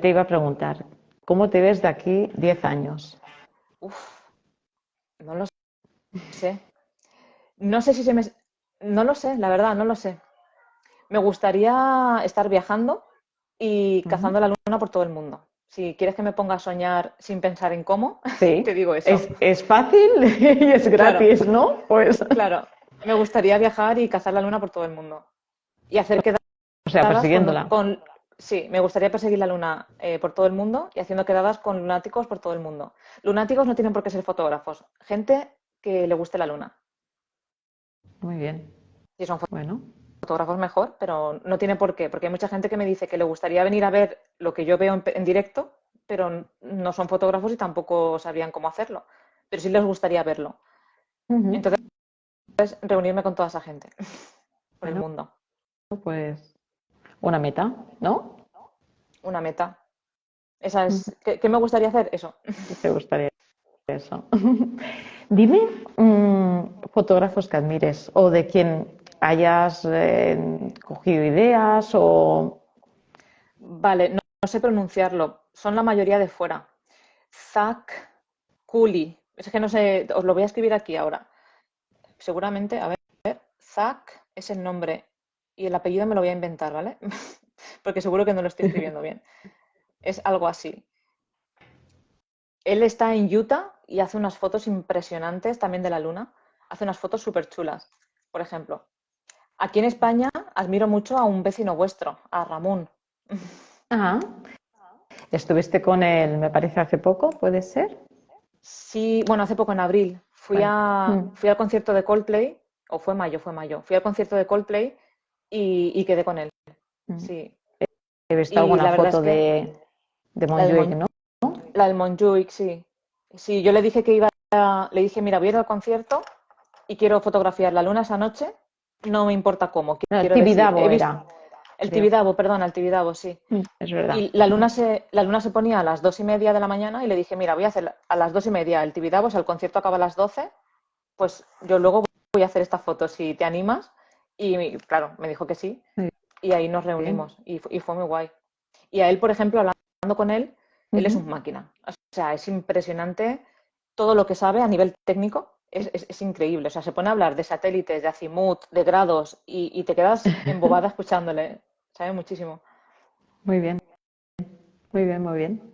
te iba a preguntar, ¿cómo te ves de aquí 10 años? Uf, no lo sé. No sé si se me... No lo sé, la verdad, no lo sé. Me gustaría estar viajando y Ujú. cazando la luna por todo el mundo. Si quieres que me ponga a soñar sin pensar en cómo, te Sí, digo eso. es fácil y es Claro, gratis, ¿no? Pues, claro. Me gustaría viajar y cazar la luna por todo el mundo. Y hacer o sea, quedadas persiguiéndola. sí, me gustaría perseguir la luna por todo el mundo y haciendo quedadas con lunáticos por todo el mundo. Lunáticos no tienen por qué ser fotógrafos. Gente que le guste la luna. Muy bien. Si son Bueno, fotógrafos mejor, pero no tiene por qué, porque hay mucha gente que me dice que le gustaría venir a ver lo que yo veo en directo, pero no son fotógrafos y tampoco sabrían cómo hacerlo, pero sí les gustaría verlo. ujú. Entonces, reunirme con toda esa gente por el Bueno, mundo. pues una meta, ¿no? Una meta. Esa Ujú. es. ¿Qué me gustaría hacer? Eso. ¿Te gustaría eso? Dime, fotógrafos que admires o de quien hayas cogido ideas o... Vale, no sé pronunciarlo. Son la mayoría de fuera. Zach Cooley. Es que no sé, os lo voy a escribir aquí ahora. Seguramente, a ver, Zach es el nombre y el apellido me lo voy a inventar, ¿vale? Porque seguro que no lo estoy escribiendo bien. Es algo así. Él está en Utah y hace unas fotos impresionantes también de la luna. Hace unas fotos súper chulas, por ejemplo. Aquí en España admiro mucho a un vecino vuestro, a Ramón. Ah, estuviste con él, me parece, hace poco, ¿puede ser? Sí, bueno, hace poco en abril Bueno, fui al concierto de Coldplay, o fue mayo. Fui al concierto de Coldplay y quedé con él. Sí. he visto Y alguna la verdad es foto que de la del, Montjuic, Mon- ¿no? la del Montjuic, sí. Sí, yo le dije que le dije, mira, voy a ir al concierto y quiero fotografiar la luna esa noche, no me importa cómo, quiero decir, he Tibidabo visto era, el creo. Tibidabo, perdón, el Tibidabo, sí. Es verdad. Y la luna se ponía a las 2:30 de la mañana y le dije, mira, voy a hacer a las 2:30 el Tibidabo, o sea, el concierto acaba a las 12, pues yo luego voy a hacer esta foto si te animas. Y claro, me dijo que sí Muy y ahí nos bien. reunimos y fue muy guay. Y a él, por ejemplo, hablando con él, él es Ujú. un máquina. O sea, es impresionante todo lo que sabe a nivel técnico. Es increíble. O sea, se pone a hablar de satélites, de azimut, de grados y te quedas embobada escuchándole. Sabe muchísimo. Muy bien, muy bien, muy bien.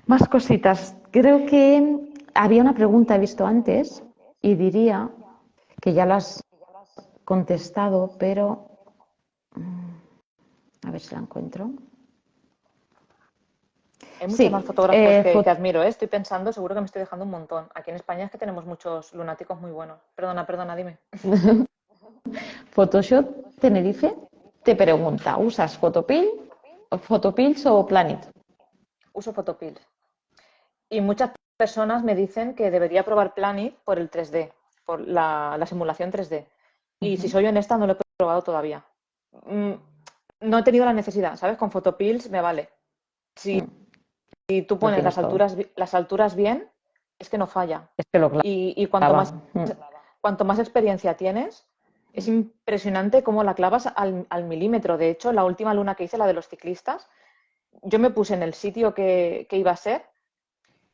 Más cositas. Creo que había una pregunta, he visto antes, y diría que ya la has contestado, pero a ver si la encuentro. Hay muchos más Sí, fotógrafos que admiro, ¿eh? Estoy pensando, seguro que me estoy dejando un montón. Aquí en España es que tenemos muchos lunáticos muy buenos. Perdona, perdona, dime. Photoshop Tenerife te pregunta, ¿usas Photopills o Planet? Uso Photopills. Y muchas personas me dicen que debería probar Planet por el 3D, por la simulación 3D. Y si Ujú. soy honesta, no lo he probado todavía. Mm, No he tenido la necesidad, ¿sabes? Con Photopills me vale. Si, Mm, si tú lo pones tienes todo. las alturas bien, es que no falla. Es que lo Y clava. Mm. cuanto más experiencia tienes, es impresionante cómo la clavas al milímetro. De hecho, la última luna que hice, la de los ciclistas, yo me puse en el sitio que iba a ser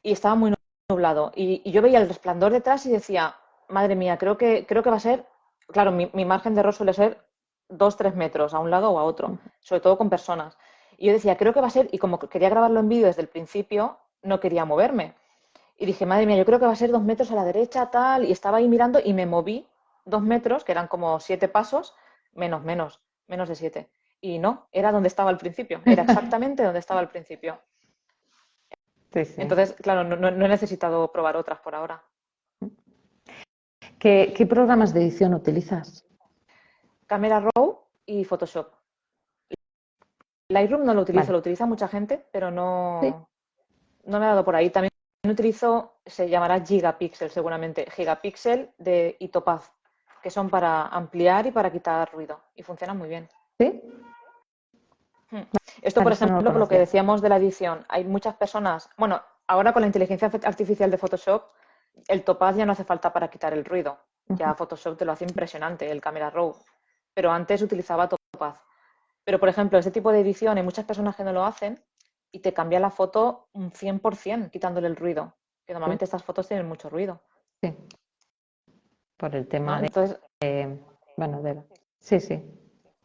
y estaba muy nublado. Y yo veía el resplandor detrás y decía, madre mía, creo que va a ser, claro, mi margen de error suele ser 2, 3 metros a un lado o a otro, sobre todo con personas. Y yo decía, creo que va a ser, y como quería grabarlo en vídeo desde el principio, no quería moverme. Y dije, madre mía, yo creo que va a ser 2 metros a la derecha, tal, y estaba ahí mirando y me moví 2 metros, que eran como 7 pasos, menos de 7. Y no, era donde estaba al principio, era exactamente donde estaba al principio. Sí, sí. Entonces, claro, no he necesitado probar otras por ahora. ¿Qué programas de edición utilizas? Camera Raw y Photoshop. Lightroom no lo utilizo, Vale. lo utiliza mucha gente, pero Sí. no me ha dado por ahí. También utilizo, se llamará Gigapixel seguramente, Gigapixel y Topaz, que son para ampliar y para quitar ruido. Y funcionan muy bien. ¿Sí? Hmm. Esto, por Vale, eso no lo ejemplo, por lo que conocía. decíamos de la edición, hay muchas personas, bueno, ahora con la inteligencia artificial de Photoshop, el topaz ya no hace falta para quitar el ruido. Ya Ujú. Photoshop te lo hace impresionante, el Camera Raw. Pero antes utilizaba topaz. Pero, por ejemplo, este tipo de edición hay muchas personas que no lo hacen y te cambia la foto un 100% quitándole el ruido. Que Sí, normalmente estas fotos tienen mucho ruido, sí, por el ¿no? tema Entonces, bueno, sí, sí.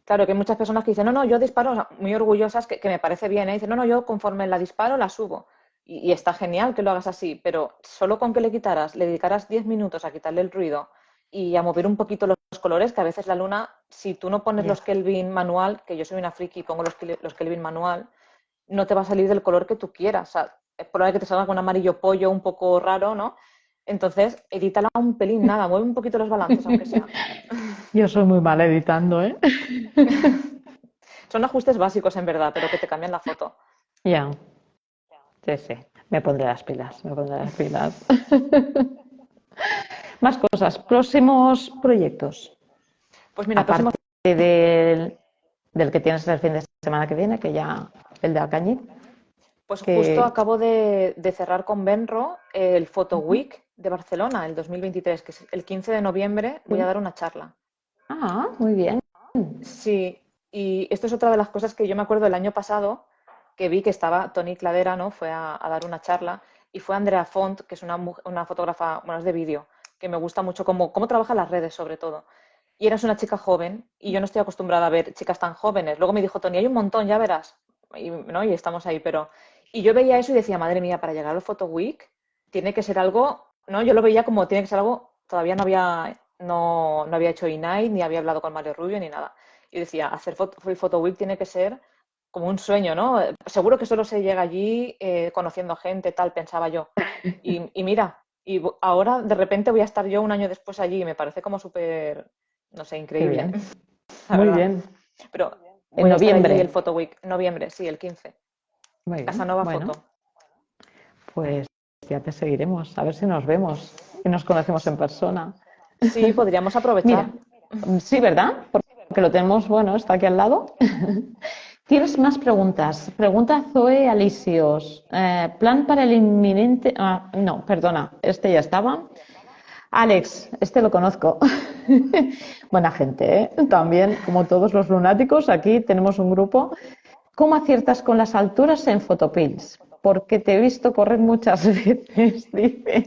claro, que hay muchas personas que dicen, no, no, yo disparo, o sea, muy orgullosas, que me parece bien, ¿eh? Dicen, no, no, yo conforme la disparo, la subo. Y está genial que lo hagas así, pero solo con que le dedicaras 10 minutos a quitarle el ruido y a mover un poquito los colores, que a veces la luna, si tú no pones Ya. los Kelvin manual, que yo soy una friki y pongo los Kelvin manual, no te va a salir del color que tú quieras. O sea, es probable que te salga con un amarillo pollo un poco raro, ¿no? Entonces, edítala un pelín, nada, mueve un poquito los balances, aunque sea. Yo soy muy mal editando, ¿eh? Son ajustes básicos en verdad, pero que te cambian la foto. Ya, sí, sí. Me pondré las pilas, me pondré las pilas. Más cosas, próximos proyectos. Pues mira, próximo. Aparte del que tienes el fin de semana que viene, que ya el de Alcañiz, Pues justo que... acabo de cerrar con Benro el Photo Week de Barcelona, el 2023, que es el 15 de noviembre, voy a Sí. dar una charla. Ah, muy bien. Sí, y esto es otra de las cosas que yo me acuerdo el año pasado, que vi que estaba Toni Cladera, ¿no? Fue a dar una charla, y fue Andrea Font, que es una fotógrafa, bueno, es de vídeo, que me gusta mucho cómo trabaja las redes, sobre todo. Y eras una chica joven, y yo no estoy acostumbrada a ver chicas tan jóvenes. Luego me dijo Toni, hay un montón, ya verás. Y, ¿no? Y estamos ahí, pero... Y yo veía eso y decía, madre mía, para llegar al Photo Week tiene que ser algo, ¿no? Yo lo veía como tiene que ser algo, todavía no había hecho InNight, ni había hablado con Mario Rubio, ni nada. Y decía, hacer Photo Week tiene que ser como un sueño, ¿no? Seguro que solo se llega allí conociendo gente, tal, pensaba yo. Y mira, ahora de repente voy a estar yo un año después allí y me parece como súper, no sé, Qué increíble, bien. la Muy verdad. bien. Pero En voy a estar allí el noviembre. Photo Week, noviembre, sí, el 15. Muy Casa bien. Nova Bueno, Foto. pues ya te seguiremos. A ver si nos vemos y nos conocemos en persona. Sí, podríamos Mira, aprovechar. sí, ¿verdad? Porque lo tenemos, bueno, está aquí al lado. ¿Tienes más preguntas? Pregunta Zoe Alisios. ¿Plan para el inminente? Ah, no, perdona, este ya estaba. Alex, este lo conozco. Buena gente, ¿eh? También, como todos los lunáticos, aquí tenemos un grupo. ¿cómo aciertas con las alturas en Photopills? Porque te he visto correr muchas veces, dice.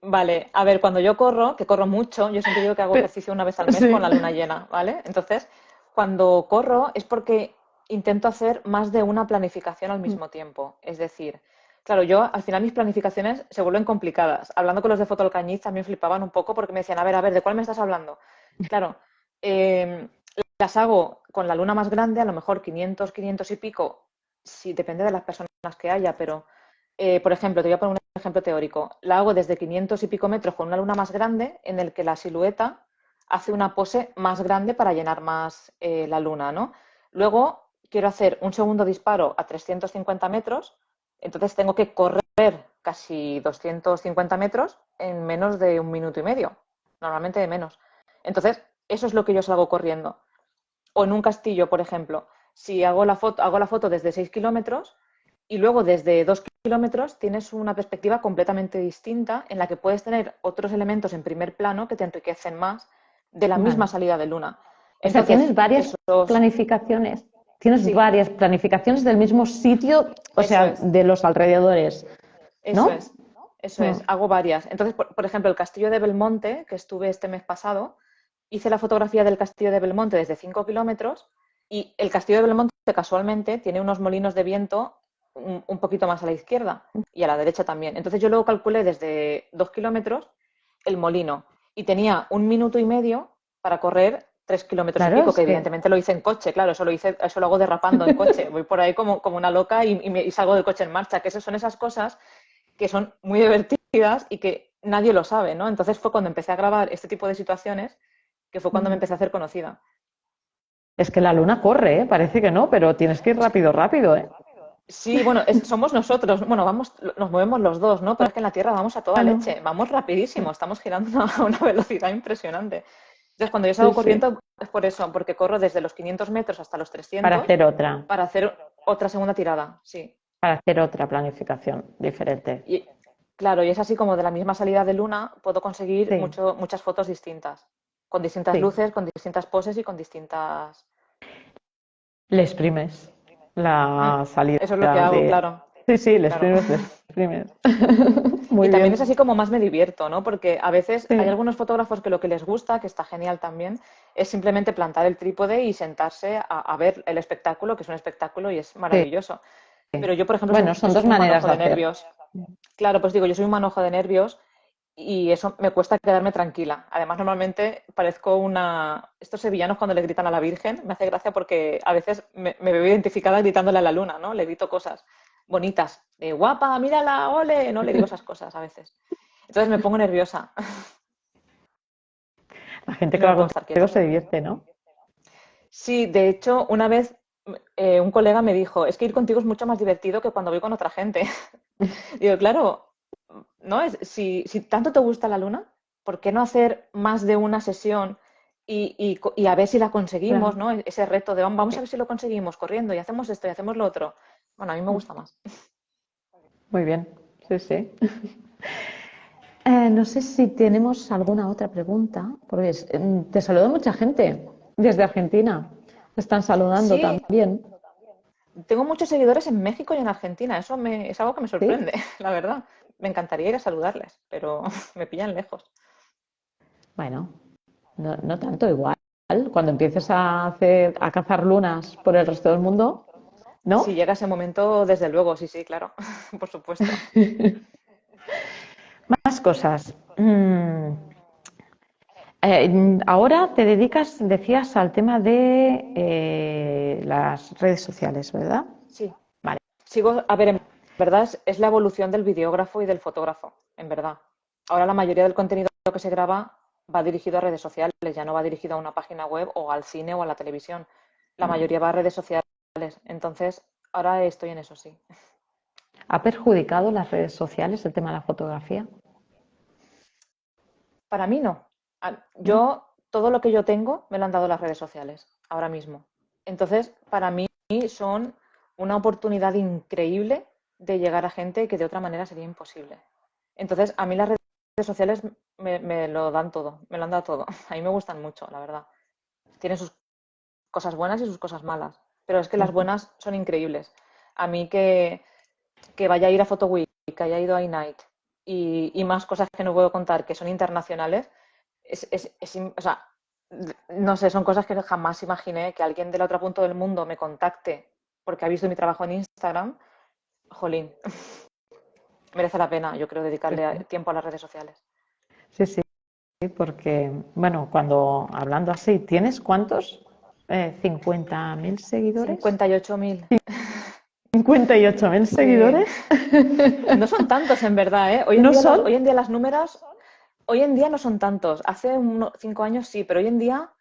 Vale, a ver, cuando yo corro, que corro mucho, yo siempre digo que hago ejercicio una vez al mes con Sí. la luna llena, ¿vale? Entonces, cuando corro es porque intento hacer más de una planificación al mismo tiempo. Es decir, claro, yo al final mis planificaciones se vuelven complicadas. Hablando con los de Foto Alcañiz también flipaban un poco porque me decían, a ver, ¿de cuál me estás hablando? Claro, eh, las hago con la luna más grande, a lo mejor 500, 500 y pico, si depende de las personas que haya, pero por ejemplo, te voy a poner un ejemplo teórico. La hago desde 500 y pico metros con una luna más grande, en el que la silueta hace una pose más grande para llenar más la luna, ¿no? Luego quiero hacer un segundo disparo a 350 metros, entonces tengo que correr casi 250 metros en menos de un minuto y medio, normalmente de menos. Entonces, eso es lo que yo salgo corriendo. O en un castillo, por ejemplo, si hago la foto desde 6 kilómetros y luego desde 2 kilómetros tienes una perspectiva completamente distinta en la que puedes tener otros elementos en primer plano que te enriquecen más de la misma Vale. salida de luna. O sea, Entonces, esos, tienes sí, varias planificaciones del mismo sitio, o eso sea, es. de los alrededores, Eso ¿no? es, eso Mm. es, hago varias. Entonces, por ejemplo, el castillo de Belmonte, que estuve este mes pasado, hice la fotografía del castillo de Belmonte desde 5 kilómetros y el castillo de Belmonte casualmente tiene unos molinos de viento un poquito más a la izquierda y a la derecha también. Entonces yo luego calculé desde 2 kilómetros el molino y tenía un minuto y medio para correr 3 kilómetros y Claro, pico, es que que evidentemente lo hice en coche, claro, eso lo hago derrapando en coche, voy por ahí como una loca y salgo del coche en marcha, que esas son esas cosas que son muy divertidas y que nadie lo sabe, ¿no? Entonces fue cuando empecé a grabar este tipo de situaciones que fue cuando me empecé a hacer conocida. es que la luna corre, ¿eh? Parece que no, pero tienes que ir rápido, rápido, ¿eh? Sí, bueno, somos nosotros, bueno, nos movemos los dos, ¿no? Pero es que en la Tierra vamos a toda Bueno, leche, vamos rapidísimo, estamos girando a una velocidad impresionante. Entonces, cuando yo sí, salgo sí. corriendo es por eso, porque corro desde los 500 metros hasta los Para 300 hacer otra, para hacer otra segunda tirada, sí. para hacer otra planificación diferente. Y claro, y es así como de la misma salida de luna puedo conseguir Sí, muchas fotos distintas, con distintas sí. luces, con distintas poses y con distintas... Le exprimes la Eso es lo que salida hago, de... claro, Sí, sí, claro. le exprimes. Muy Y también es bien. así como más me divierto, ¿no? Porque a veces hay Sí, algunos fotógrafos que lo que les gusta, que está genial también, es simplemente plantar el trípode y sentarse a ver el espectáculo, que es un espectáculo y es sí. maravilloso. Pero yo, por ejemplo, Bueno, yo son dos soy un maneras manojo de de hacer. nervios. Claro, pues digo, yo soy un manojo de nervios y eso me cuesta quedarme tranquila. Además, normalmente parezco una... Estos sevillanos cuando le gritan a la Virgen, me hace gracia porque a veces me veo identificada gritándole a la luna, ¿no? Le grito cosas bonitas, de guapa, mírala, ole, no le digo esas cosas a veces. Entonces me pongo nerviosa La gente y que no me va puedo estar contigo quieta. se divierte, ¿no? Sí, de hecho, una vez un colega me dijo, es que ir contigo es mucho más divertido que cuando voy con otra gente. Digo, claro, ¿no? Si tanto te gusta la luna, ¿por qué no hacer más de una sesión y a ver si la conseguimos, Claro. ¿no? Ese reto de vamos a ver si lo conseguimos corriendo y hacemos esto y hacemos lo otro. Bueno, a mí me gusta más. Muy bien. Sí, sí. No sé si tenemos alguna otra pregunta, porque te saluda mucha gente desde Argentina. Te están saludando Sí, también. tengo muchos seguidores en México y en Argentina. Es algo que me ¿Sí? sorprende, la verdad. Me encantaría ir a saludarles, pero me pillan lejos. Bueno, no, no tanto igual. Cuando empieces a cazar lunas por el resto del mundo, Si ¿no? llega ese momento, desde luego, sí, sí, claro, por supuesto. Más cosas. Ahora te dedicas, decías, al tema de las redes sociales, ¿verdad? Sí, Vale. sigo, a ver, en verdad es la evolución del videógrafo y del fotógrafo, en verdad. Ahora la mayoría del contenido que se graba va dirigido a redes sociales, ya no va dirigido a una página web o al cine o a la televisión. La mayoría va a redes sociales. Entonces, ahora estoy en eso, sí. ¿Ha perjudicado las redes sociales el tema de la fotografía? Para mí no. ¿No? Todo lo que yo tengo me lo han dado las redes sociales, ahora mismo. Entonces, para mí son una oportunidad increíble de llegar a gente que de otra manera sería imposible. Entonces, a mí las redes sociales me lo dan todo, me lo han dado todo. A mí me gustan mucho, la verdad. Tienen sus cosas buenas y sus cosas malas. pero es que las buenas son increíbles. A mí que vaya a ir a Photo Week, que haya ido a iNight y más cosas que no puedo contar que son internacionales, o sea, no sé, son cosas que jamás imaginé que alguien del otro punto del mundo me contacte porque ha visto mi trabajo en Instagram. Jolín, merece la pena, yo creo, dedicarle tiempo a las redes sociales. Sí, sí, porque, bueno, cuando hablando así, ¿tienes cuántos? ¿50.000 seguidores? 58.000. 58.000 Sí. seguidores. No son tantos en verdad, ¿eh? ¿No son? Hoy en día las números, hoy en día no son tantos. Hace unos 5 años sí, pero hoy en día,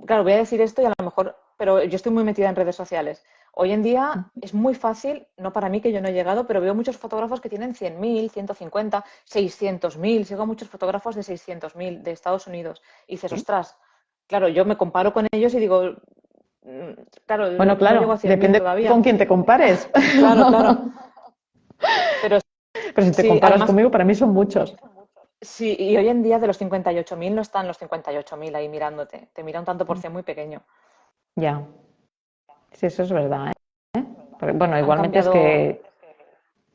claro, voy a decir esto y a lo mejor, pero yo estoy muy metida en redes sociales. Hoy en día es muy fácil, no para mí que yo no he llegado, pero veo muchos fotógrafos que tienen 100.000, 150, 600.000. Sigo a muchos fotógrafos de 600.000 de Estados Unidos. Y dices, Sí. ostras, claro, yo me comparo con ellos y digo, claro, Bueno, no llego a claro, 100.000 depende todavía. con quién te compares. Claro, claro. Pero Pero si te sí, comparas además, conmigo, para mí son muchos. sí, y hoy en día de los 58.000 no están los 58.000 ahí mirándote. Te mira un tanto por cien muy pequeño. Ya, sí, eso es verdad, ¿eh? Porque, bueno, Han igualmente es cambiado, que,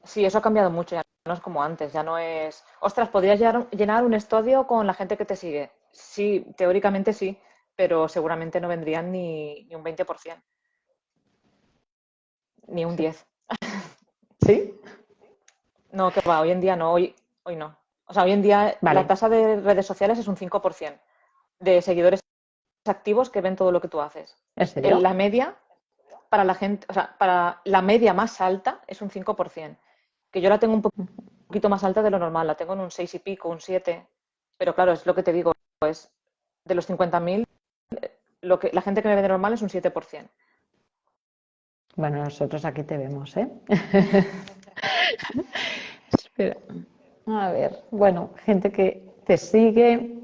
sí, eso ha cambiado mucho, ya no es como antes, ya no es, ostras, podrías llenar un estudio con la gente que te sigue. Sí, teóricamente sí, pero seguramente no vendrían ni un 20%, ni un sí. 10%. ¿Sí? No, que va, hoy en día no, hoy no. O sea, hoy en día la Vale. tasa de redes sociales es un 5% de seguidores activos que ven todo lo que tú haces. ¿En La serio? media para la gente, o sea, para la media más alta es un 5%, que yo la tengo un poquito más alta de lo normal, la tengo en un 6 y pico, un 7, pero claro, es lo que te digo, pues de los 50.000, la gente que me ve de normal es un 7%. Bueno, nosotros aquí te vemos, ¿eh? Espera. A ver, bueno, gente que te sigue.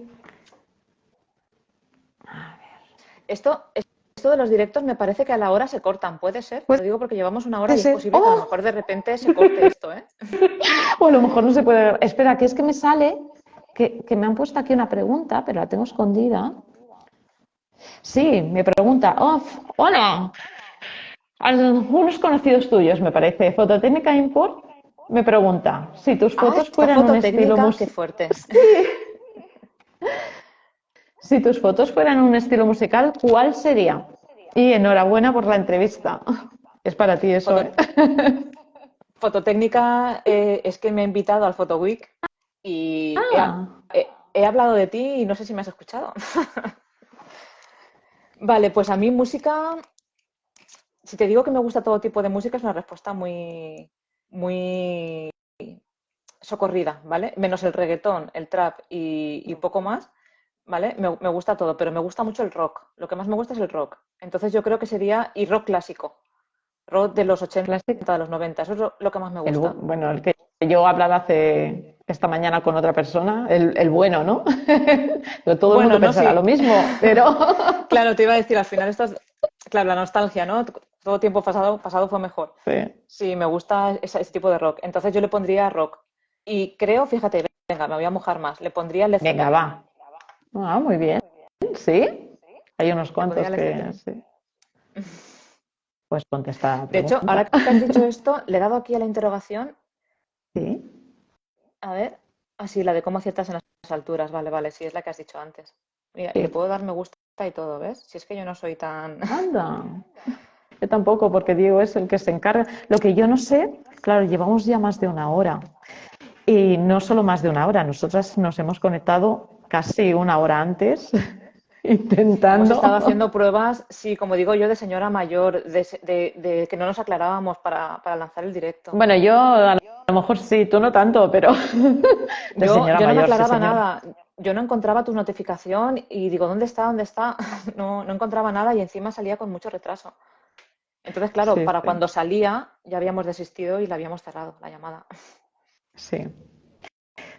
Esto de los directos me parece que a la hora se cortan, ¿puede ser? Lo digo porque llevamos una hora Puede y es ser. posible que a lo ¡Oh! mejor de repente se corte esto, ¿eh? O a lo mejor no se puede. Espera, que es que me sale que me han puesto aquí una pregunta, pero la tengo escondida. Sí, me pregunta, oh, hola, algunos conocidos tuyos, me parece, Fototécnica Import, me pregunta, si tus Ah, fotos esta fueran un estilo fototécnica, qué musical, fuerte. si tus fotos fueran un estilo musical, ¿cuál sería? Y enhorabuena por la entrevista. Es para ti eso, ¿eh? Foto- Fototécnica es que me ha invitado al Photo Week y Ah, he hablado de ti y no sé si me has escuchado. Vale, pues a mí música, si te digo que me gusta todo tipo de música, es una respuesta muy socorrida, ¿vale? Menos el reggaetón, el trap y poco más, ¿vale? Me gusta todo, pero me gusta mucho el rock. Lo que más me gusta es el rock. Entonces yo creo que sería, y rock clásico, rock de los 80, clásico. de los 90, eso es lo que más me gusta. Bueno, el que yo hablaba hace esta mañana con otra persona, el bueno, ¿no? Pero todo el Bueno, mundo no, pensará sí. lo mismo, pero Claro, te iba a decir, al final esto es, claro, la nostalgia, ¿no? Todo tiempo pasado fue mejor. sí. Sí, me gusta ese tipo de rock. Entonces yo le pondría rock. Y creo, fíjate, venga, me voy a mojar más. Le pondría Led Venga, Zeppelin. va. Ah, muy bien. Sí, hay unos Le pondría cuantos Led que Zeppelin. sí. Pues contesta la De hecho, pregunta. ahora que has dicho esto, le he dado aquí a la interrogación. Sí. A ver. Así, la de cómo aciertas en las alturas. Vale, vale, sí, es la que has dicho antes. Mira, y le Sí. puedo dar me gusta y todo, ¿ves? Si es que yo no soy tan... Anda. Yo tampoco, porque Diego es el que se encarga. Lo que yo no sé, claro, llevamos ya más de una hora. Y no solo más de una hora, nosotras nos hemos conectado casi una hora antes, Hemos estado intentando. haciendo pruebas, sí, como digo yo, de señora mayor, de que no nos aclarábamos para lanzar el directo. Bueno, yo a lo mejor sí, tú no tanto, pero de señora Yo no me mayor, sí, aclaraba señora. nada. Yo no encontraba tu notificación y digo, ¿dónde está? ¿Dónde está? No, no encontraba nada y encima salía con mucho retraso. Entonces, claro, Sí, para sí, cuando salía ya habíamos desistido y la habíamos cerrado, la llamada. sí.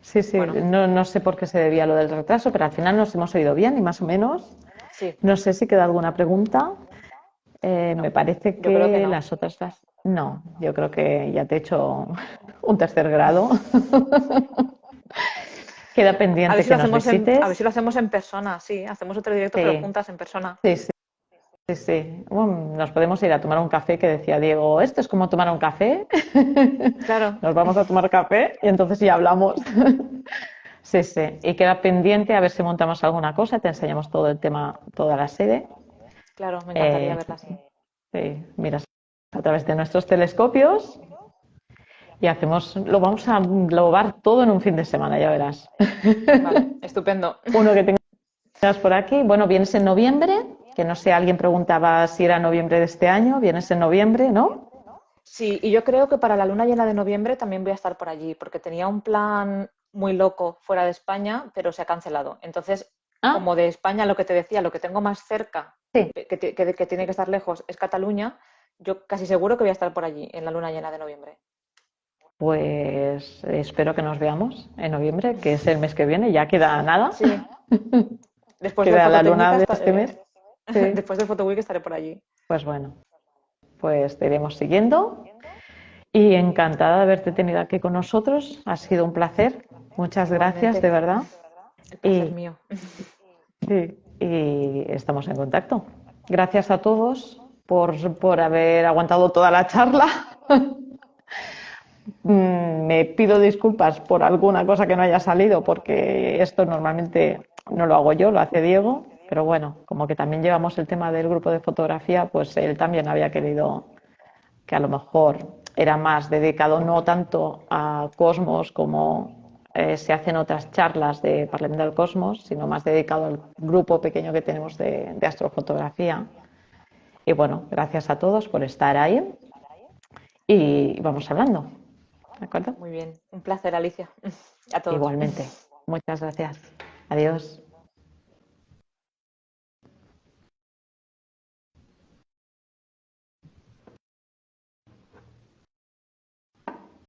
Sí, sí, Bueno, no, no sé por qué se debía lo del retraso, pero al final nos hemos oído bien y más o menos. sí, No sé si queda alguna pregunta. Me no, parece yo creo que que no. las otras las... No, yo creo que ya te he hecho un tercer grado. Queda pendiente que nos A ver visites. si lo hacemos en persona, sí, hacemos otro directo pero Sí, juntas en persona. sí, sí, Sí, sí. Nos podemos ir a tomar un café, que decía Diego, esto es como tomar un café. Claro, Nos vamos a tomar café y entonces ya hablamos. Sí, sí. Y queda pendiente a ver si montamos alguna cosa, te enseñamos todo el tema, toda la sede. claro, me encantaría Eh, verla así. sí, miras a través de nuestros telescopios y hacemos, lo vamos a lobar todo en un fin de semana, ya verás. Vale, estupendo. Uno que tengas por aquí. Bueno, vienes en noviembre, que no sé, alguien preguntaba si era noviembre de este año. Vienes en noviembre, ¿no? Sí, y yo creo que para la luna llena de noviembre también voy a estar por allí, porque tenía un plan muy loco fuera de España, pero se ha cancelado. Entonces, Ah, como de España lo que te decía, lo que tengo más cerca, sí. que tiene que estar lejos, es Cataluña, yo casi seguro que voy a estar por allí en la luna llena de noviembre. Pues espero que nos veamos en noviembre, que es el mes que viene, ya queda nada. Sí, después del Queda la Fototécnica, luna de este mes. Sí. después del Photo Week estaré por allí. Pues bueno, pues te iremos siguiendo y encantada de haberte tenido aquí con nosotros. Ha sido un placer. Muchas gracias, Igualmente, de verdad. el placer Y, mío. y estamos en contacto. Gracias a todos por haber aguantado toda la charla. Me pido disculpas por alguna cosa que no haya salido, porque esto normalmente no lo hago yo, lo hace Diego, pero bueno, como que también llevamos el tema del grupo de fotografía, pues él también había querido que a lo mejor era más dedicado no tanto a Cosmos como se hacen otras charlas de Parlem del Cosmos, sino más dedicado al grupo pequeño que tenemos de astrofotografía. Y bueno, gracias a todos por estar ahí y vamos hablando, ¿de acuerdo? Muy bien, un placer, Alicia. A todos. Igualmente. Muchas gracias. Adiós.